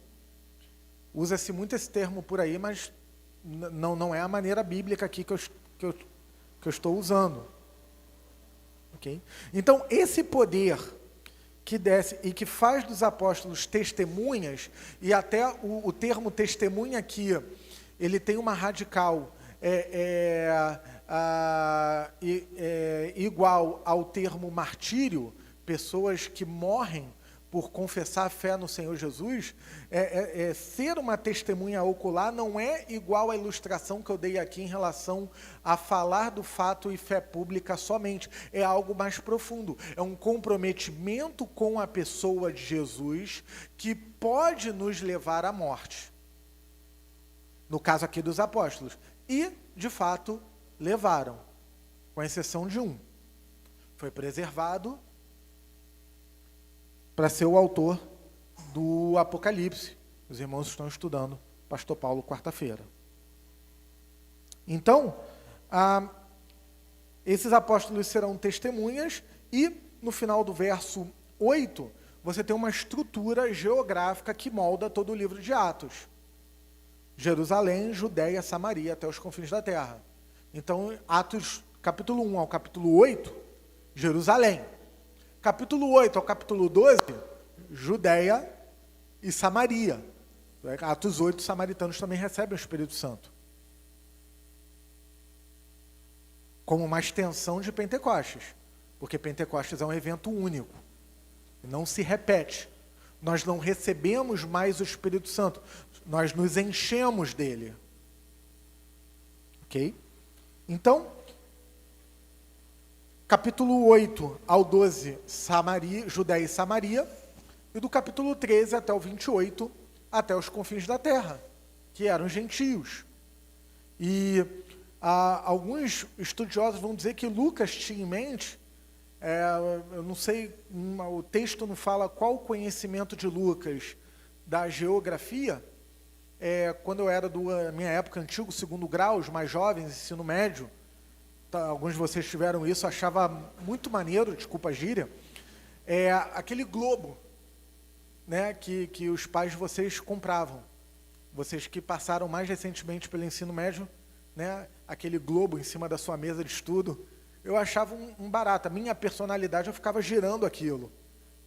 Usa-se muito esse termo por aí, mas não é a maneira bíblica aqui que eu estou usando. Okay? Então, esse poder que desce e que faz dos apóstolos testemunhas, e até o termo testemunha aqui, ele tem uma radical igual ao termo martírio, pessoas que morrem por confessar a fé no Senhor Jesus. Ser uma testemunha ocular não é igual à ilustração que eu dei aqui em relação a falar do fato e fé pública somente. É algo mais profundo. É um comprometimento com a pessoa de Jesus que pode nos levar à morte. No caso aqui dos apóstolos. E, de fato, levaram. Com exceção de um. Foi preservado para ser o autor do Apocalipse. Os irmãos estão estudando Pastor Paulo quarta-feira. Então, esses apóstolos serão testemunhas e, no final do verso 8, você tem uma estrutura geográfica que molda todo o livro de Atos. Jerusalém, Judéia, Samaria, até os confins da terra. Então, Atos, capítulo 1 ao capítulo 8, Jerusalém. Capítulo 8 ao capítulo 12, Judéia e Samaria. Atos 8, os samaritanos também recebem o Espírito Santo. Como uma extensão de Pentecostes. Porque Pentecostes é um evento único. Não se repete. Nós não recebemos mais o Espírito Santo. Nós nos enchemos dele. Ok? Então, capítulo 8 ao 12, Judéia e Samaria, e do capítulo 13 até o 28, até os confins da terra, que eram gentios. E alguns estudiosos vão dizer que Lucas tinha em mente, eu não sei, o texto não fala qual o conhecimento de Lucas da geografia. Quando eu era da minha época, antigo segundo grau, os mais jovens, ensino médio, alguns de vocês tiveram isso, achava muito maneiro, desculpa a gíria, aquele globo, né, que os pais de vocês compravam. Vocês que passaram mais recentemente pelo ensino médio, né, aquele globo em cima da sua mesa de estudo, eu achava um barato. A minha personalidade, eu ficava girando aquilo.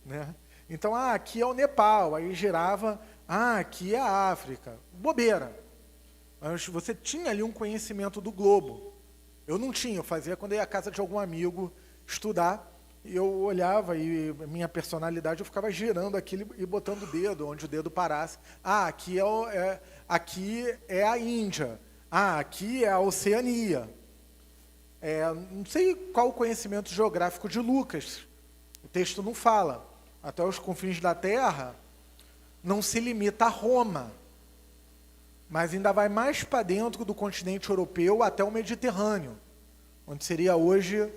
Né? Então, aqui é o Nepal, aí girava, aqui é a África. Bobeira. Mas você tinha ali um conhecimento do globo. Eu não tinha, eu fazia quando eu ia à casa de algum amigo estudar, e eu olhava e minha personalidade, eu ficava girando aquilo e botando o dedo, onde o dedo parasse. Aqui é a Índia. Aqui é a Oceania. Não sei qual o conhecimento geográfico de Lucas. O texto não fala. Até os confins da terra não se limita a Roma, mas ainda vai mais para dentro do continente europeu até o Mediterrâneo, onde seria hoje,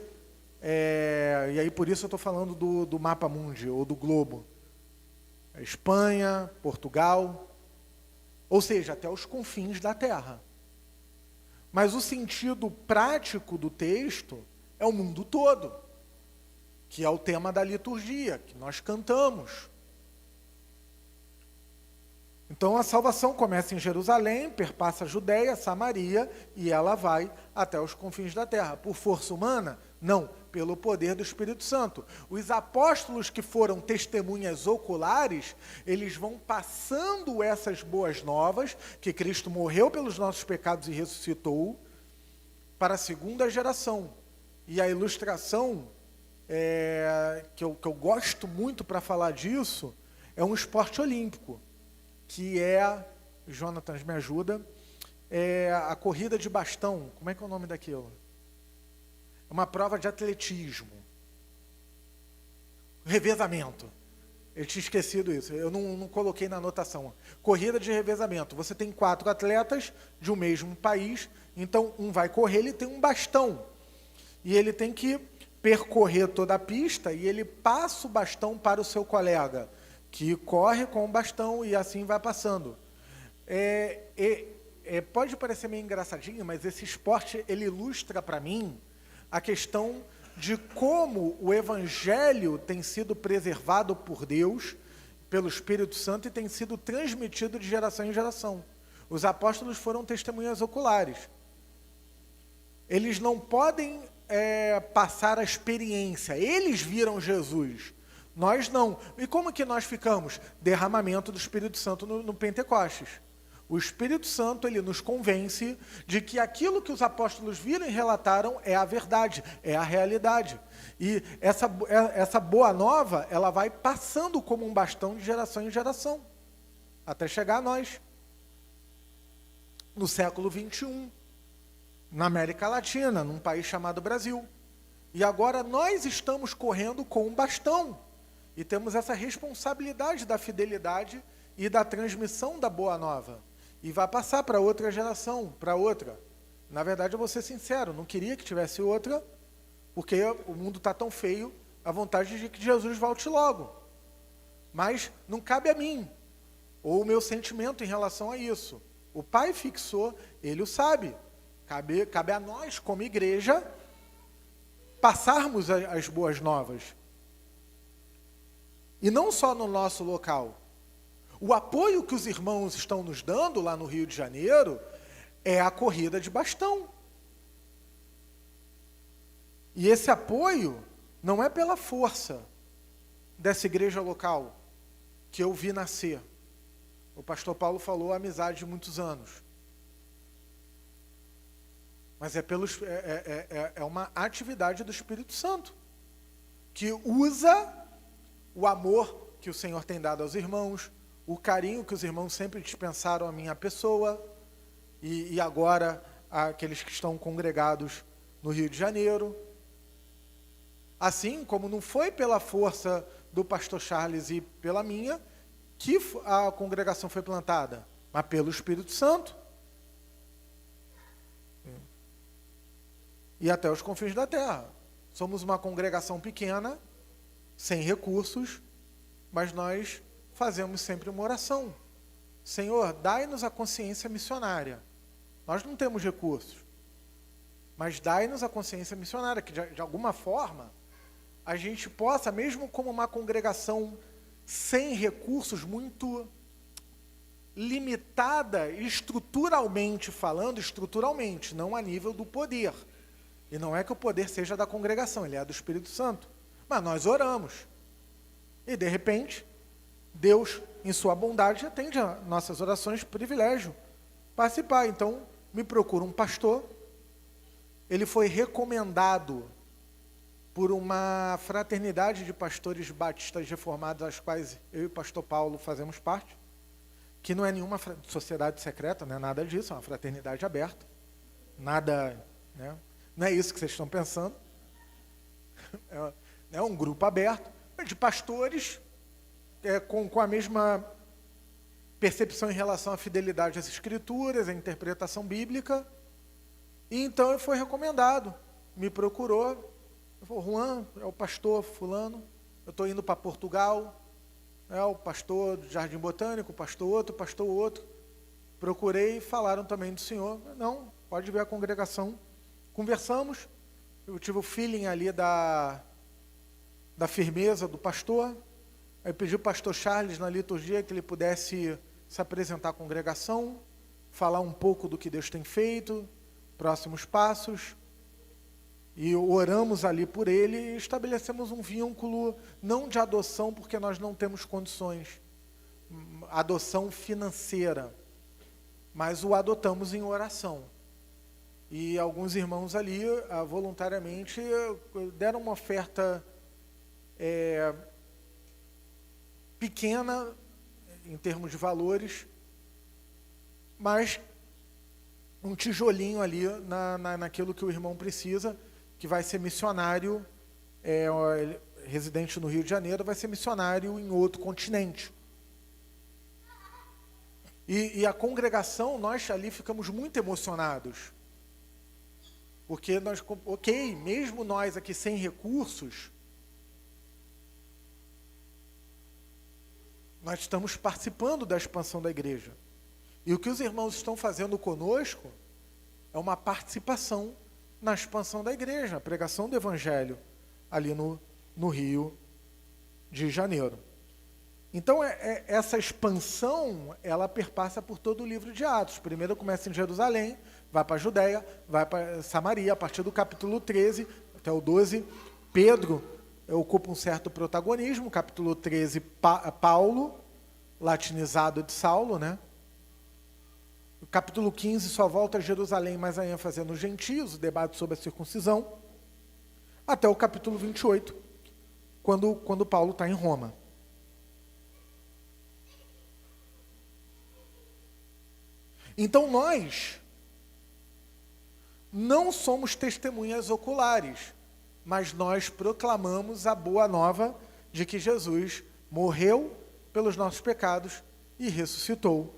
e aí por isso eu estou falando do mapa mundi, ou do globo, Espanha, Portugal, ou seja, até os confins da terra. Mas o sentido prático do texto é o mundo todo, que é o tema da liturgia, que nós cantamos. Então a salvação começa em Jerusalém, perpassa a Judéia, Samaria, e ela vai até os confins da terra. Por força humana? Não, pelo poder do Espírito Santo. Os apóstolos que foram testemunhas oculares, eles vão passando essas boas novas, que Cristo morreu pelos nossos pecados e ressuscitou, para a segunda geração. E a ilustração que eu gosto muito para falar disso é um esporte olímpico. que é, Jonatas me ajuda, é a corrida de bastão. Como é que é o nome daquilo? É uma prova de atletismo. Revezamento. Eu tinha esquecido isso, eu não coloquei na anotação. Corrida de revezamento. Você tem 4 atletas de um mesmo país, então um vai correr, ele tem um bastão. E ele tem que percorrer toda a pista e ele passa o bastão para o seu colega, que corre com o bastão e assim vai passando. Pode parecer meio engraçadinho, mas esse esporte ele ilustra para mim a questão de como o Evangelho tem sido preservado por Deus, pelo Espírito Santo, e tem sido transmitido de geração em geração. Os apóstolos foram testemunhas oculares. Eles não podem passar a experiência. Eles viram Jesus. Nós não. E como que nós ficamos? Derramamento do Espírito Santo no Pentecostes. O Espírito Santo, ele nos convence de que aquilo que os apóstolos viram e relataram é a verdade, é a realidade. E essa boa nova, ela vai passando como um bastão de geração em geração, até chegar a nós. No século XXI, na América Latina, num país chamado Brasil. E agora nós estamos correndo com um bastão. E temos essa responsabilidade da fidelidade e da transmissão da boa nova. E vai passar para outra geração, para outra. Na verdade, eu vou ser sincero, não queria que tivesse outra, porque o mundo está tão feio, a vontade de que Jesus volte logo. Mas não cabe a mim, ou o meu sentimento em relação a isso. O Pai fixou, Ele o sabe. Cabe a nós, como igreja, passarmos as boas novas. E não só no nosso local. O apoio que os irmãos estão nos dando lá no Rio de Janeiro é a corrida de bastão. E esse apoio não é pela força dessa igreja local que eu vi nascer. O pastor Paulo falou a amizade de muitos anos. Mas é uma atividade do Espírito Santo, que usa o amor que o Senhor tem dado aos irmãos, o carinho que os irmãos sempre dispensaram à minha pessoa, e agora aqueles que estão congregados no Rio de Janeiro. Assim como não foi pela força do pastor Charles e pela minha que a congregação foi plantada, mas pelo Espírito Santo. E até os confins da terra. Somos uma congregação pequena, sem recursos, mas nós fazemos sempre uma oração. Senhor, dai-nos a consciência missionária. Nós não temos recursos, mas dai-nos a consciência missionária, que de alguma forma a gente possa, mesmo como uma congregação sem recursos, muito limitada estruturalmente falando, não a nível do poder. E não é que o poder seja da congregação, ele é do Espírito Santo. Mas nós oramos. E de repente, Deus, em sua bondade, atende a nossas orações, privilégio participar. Então, me procura um pastor. Ele foi recomendado por uma fraternidade de pastores batistas reformados, às quais eu e o pastor Paulo fazemos parte, que não é nenhuma sociedade secreta, não é nada disso, é uma fraternidade aberta. Nada, né? Não é isso que vocês estão pensando. É um grupo aberto de pastores com a mesma percepção em relação à fidelidade às Escrituras, à interpretação bíblica. E então ele foi recomendado, me procurou. Eu falei, Juan, é o pastor fulano, eu estou indo para Portugal, é o pastor do Jardim Botânico, pastor outro. Procurei e falaram também do senhor. Não, pode ver a congregação. Conversamos, eu tive o feeling ali da firmeza do pastor. Aí pedi ao pastor Charles na liturgia que ele pudesse se apresentar à congregação, falar um pouco do que Deus tem feito, próximos passos. E oramos ali por ele e estabelecemos um vínculo, não de adoção, porque nós não temos condições, adoção financeira, mas o adotamos em oração. E alguns irmãos ali, voluntariamente, deram uma oferta pequena em termos de valores, mas um tijolinho ali naquilo que o irmão precisa, que vai ser missionário, residente no Rio de Janeiro, vai ser missionário em outro continente. E a congregação, nós ali ficamos muito emocionados. Porque nós, mesmo nós aqui sem recursos, nós estamos participando da expansão da igreja. E o que os irmãos estão fazendo conosco é uma participação na expansão da igreja, a pregação do evangelho ali no Rio de Janeiro. Então, essa expansão, ela perpassa por todo o livro de Atos. Primeiro começa em Jerusalém, vai para a Judéia, vai para Samaria, a partir do capítulo 13 até o 12. Pedro ocupa um certo protagonismo, capítulo 13, Paulo, latinizado de Saulo, né? O capítulo 15 só volta a Jerusalém, mas a ênfase é nos gentios, o debate sobre a circuncisão, até o capítulo 28, quando Paulo está em Roma. Então nós não somos testemunhas oculares, mas nós proclamamos a boa nova de que Jesus morreu pelos nossos pecados e ressuscitou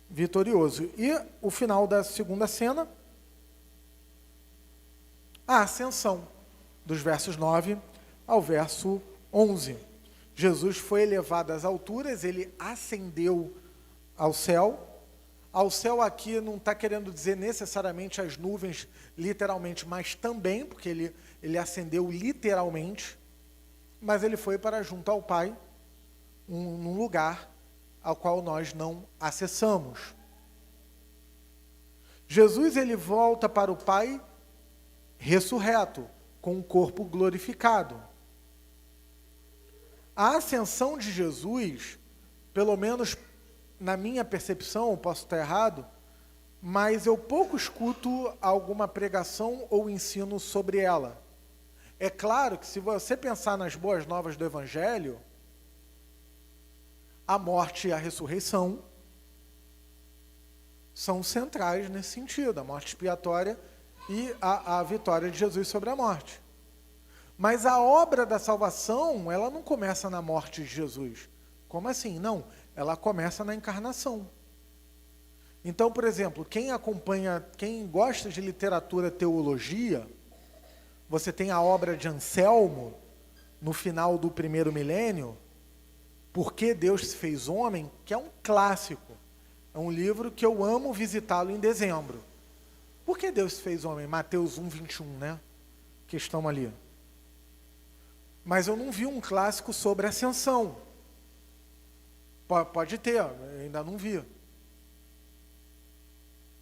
vitorioso. E o final da segunda cena, a ascensão, dos versos 9 ao verso 11. Jesus foi elevado às alturas, ele ascendeu ao céu. Ao céu aqui não está querendo dizer necessariamente as nuvens, literalmente, mas também, porque ele ascendeu literalmente, mas ele foi para junto ao Pai, num lugar ao qual nós não acessamos. Jesus, ele volta para o Pai ressurreto, com um corpo glorificado. A ascensão de Jesus, pelo menos na minha percepção, eu posso estar errado, mas eu pouco escuto alguma pregação ou ensino sobre ela. É claro que se você pensar nas boas novas do Evangelho, a morte e a ressurreição são centrais nesse sentido, a morte expiatória e a vitória de Jesus sobre a morte. Mas a obra da salvação, ela não começa na morte de Jesus. Como assim? Não, ela começa na encarnação. Então, por exemplo, quem gosta de literatura teologia, você tem a obra de Anselmo, no final do primeiro milênio, Por que Deus se fez homem, que é um clássico. É um livro que eu amo visitá-lo em dezembro. Por que Deus se fez homem? Mateus 1, 21, né? Questão ali. Mas eu não vi um clássico sobre ascensão. Pode ter, ainda não vi.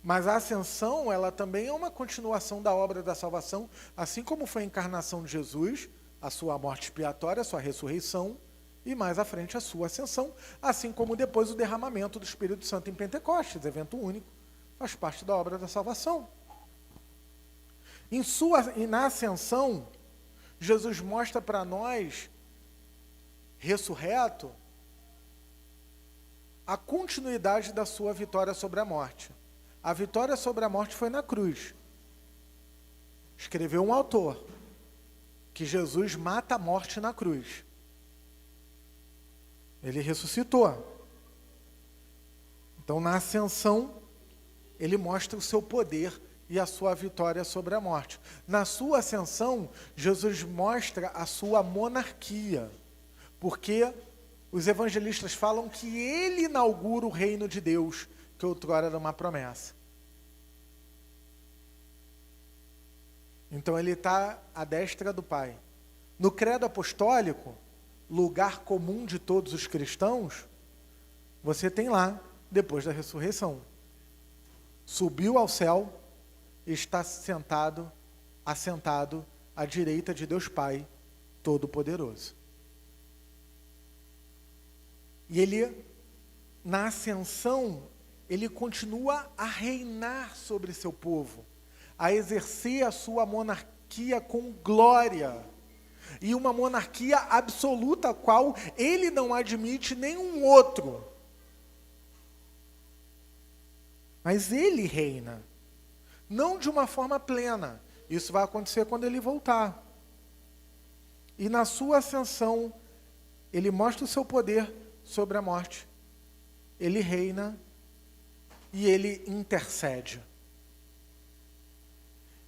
Mas a ascensão, ela também é uma continuação da obra da salvação, assim como foi a encarnação de Jesus, a sua morte expiatória, a sua ressurreição, e mais à frente a sua ascensão, assim como depois o derramamento do Espírito Santo em Pentecostes, evento único, faz parte da obra da salvação. E na ascensão, Jesus mostra para nós, ressurreto, a continuidade da sua vitória sobre a morte. A vitória sobre a morte foi na cruz. Escreveu um autor que Jesus mata a morte na cruz. Ele ressuscitou. Então, na ascensão, ele mostra o seu poder e a sua vitória sobre a morte. Na sua ascensão, Jesus mostra a sua monarquia, porque os evangelistas falam que ele inaugura o reino de Deus, que outrora era uma promessa. Então ele está à destra do Pai. No credo apostólico, lugar comum de todos os cristãos, você tem lá, depois da ressurreição. Subiu ao céu, está assentado à direita de Deus Pai Todo-Poderoso. E ele, na ascensão, ele continua a reinar sobre seu povo, a exercer a sua monarquia com glória. e uma monarquia absoluta, a qual ele não admite nenhum outro. Mas ele reina, não de uma forma plena. Isso vai acontecer quando ele voltar. E na sua ascensão, ele mostra o seu poder sobre a morte. Ele reina e ele intercede.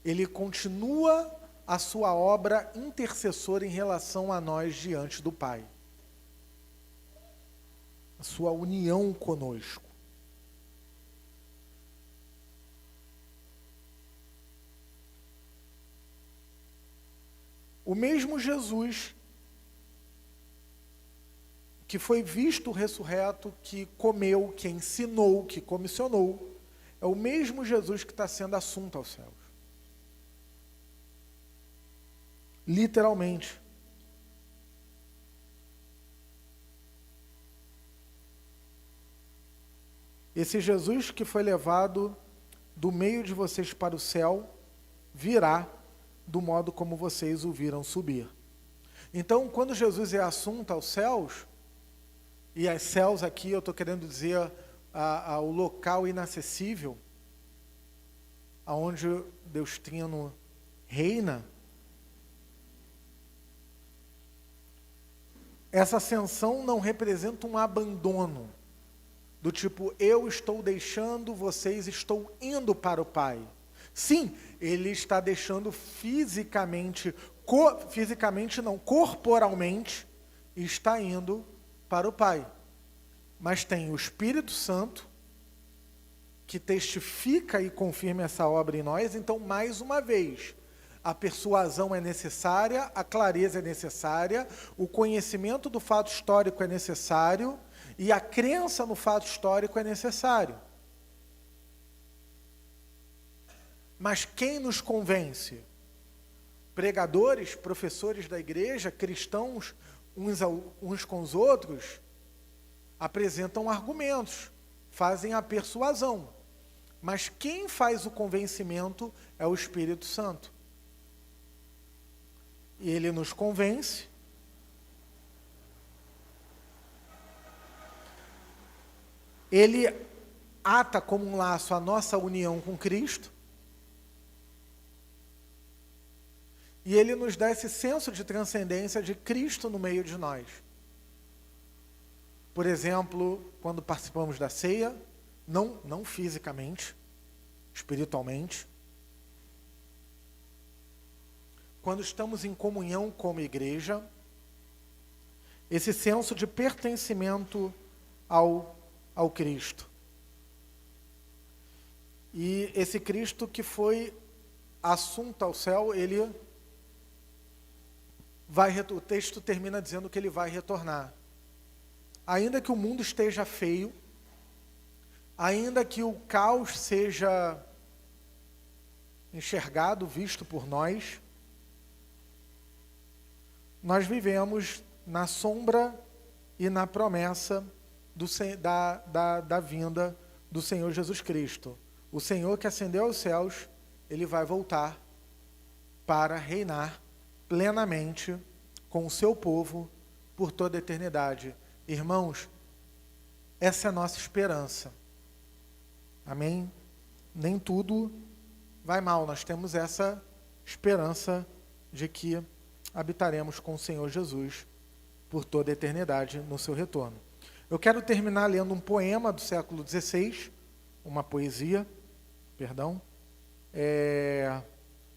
Ele continua a sua obra intercessora em relação a nós diante do Pai. A sua união conosco. O mesmo Jesus que foi visto ressurreto, que comeu, que ensinou, que comissionou, é o mesmo Jesus que está sendo assunto aos céus. Literalmente. Esse Jesus que foi levado do meio de vocês para o céu, virá do modo como vocês o viram subir. Então, quando Jesus é assunto aos céus, e as céus aqui eu estou querendo dizer o local inacessível, aonde Deus Trino reina, essa ascensão não representa um abandono, do tipo, eu estou deixando, vocês estão indo para o Pai. Sim, ele está deixando fisicamente não, corporalmente, está indo para o Pai. Mas tem o Espírito Santo, que testifica e confirma essa obra em nós. Então, mais uma vez, a persuasão é necessária, a clareza é necessária, o conhecimento do fato histórico é necessário, e a crença no fato histórico é necessário. Mas quem nos convence? Pregadores, professores da igreja, cristãos, uns com os outros, apresentam argumentos, fazem a persuasão. Mas quem faz o convencimento é o Espírito Santo. E ele nos convence. Ele ata como um laço a nossa união com Cristo. E ele nos dá esse senso de transcendência de Cristo no meio de nós. Por exemplo, quando participamos da ceia, não fisicamente, espiritualmente. Quando estamos em comunhão como igreja, esse senso de pertencimento ao Cristo. E esse Cristo que foi assunto ao céu, o texto termina dizendo que ele vai retornar. Ainda que o mundo esteja feio, ainda que o caos seja enxergado, visto por nós, nós vivemos na sombra e na promessa da vinda do Senhor Jesus Cristo. O Senhor que ascendeu aos céus, ele vai voltar para reinar plenamente com o seu povo por toda a eternidade. Irmãos, essa é a nossa esperança. Amém? Nem tudo vai mal, nós temos essa esperança de que habitaremos com o Senhor Jesus por toda a eternidade no seu retorno. Eu quero terminar lendo um poema do século XVI, uma poesia,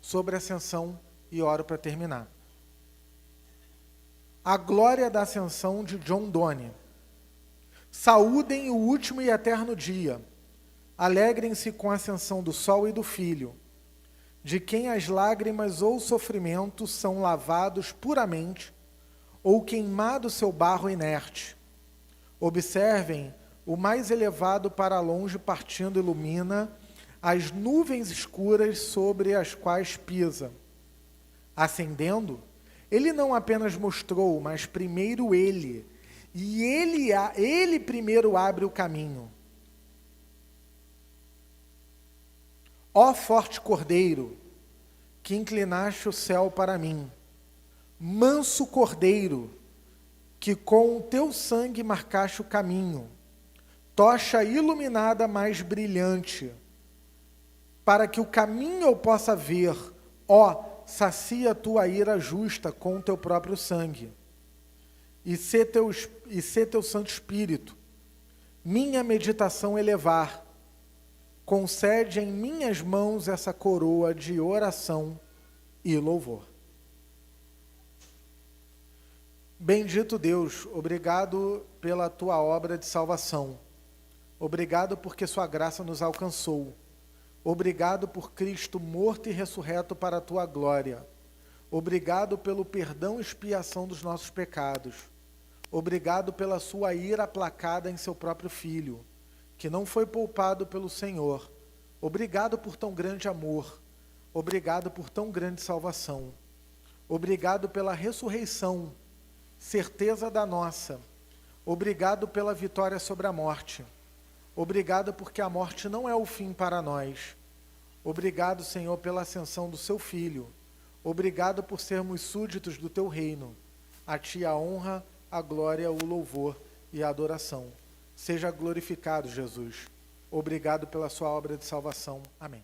sobre a ascensão, e oro para terminar. A glória da ascensão de John Donne. Saúdem o último e eterno dia. Alegrem-se com a ascensão do sol e do filho, de quem as lágrimas ou sofrimentos são lavados puramente, ou queimado seu barro inerte. Observem, o mais elevado para longe partindo ilumina as nuvens escuras sobre as quais pisa. Ascendendo, ele não apenas mostrou, mas primeiro ele, e ele primeiro abre o caminho. Ó forte Cordeiro, que inclinaste o céu para mim, Manso Cordeiro, que com o teu sangue marcaste o caminho, tocha iluminada mais brilhante, para que o caminho eu possa ver, ó, sacia tua ira justa com o teu próprio sangue, e sê teu Santo Espírito, minha meditação elevar, concede em minhas mãos essa coroa de oração e louvor. Bendito Deus, obrigado pela tua obra de salvação. Obrigado porque sua graça nos alcançou. Obrigado por Cristo morto e ressurreto para a tua glória. Obrigado pelo perdão e expiação dos nossos pecados. Obrigado pela sua ira aplacada em seu próprio Filho, que não foi poupado pelo Senhor. Obrigado por tão grande amor. Obrigado por tão grande salvação. Obrigado pela ressurreição, certeza da nossa. Obrigado pela vitória sobre a morte. Obrigado porque a morte não é o fim para nós. Obrigado, Senhor, pela ascensão do seu Filho. Obrigado por sermos súditos do teu reino. A ti a honra, a glória, o louvor e a adoração. Seja glorificado, Jesus. Obrigado pela sua obra de salvação. Amém.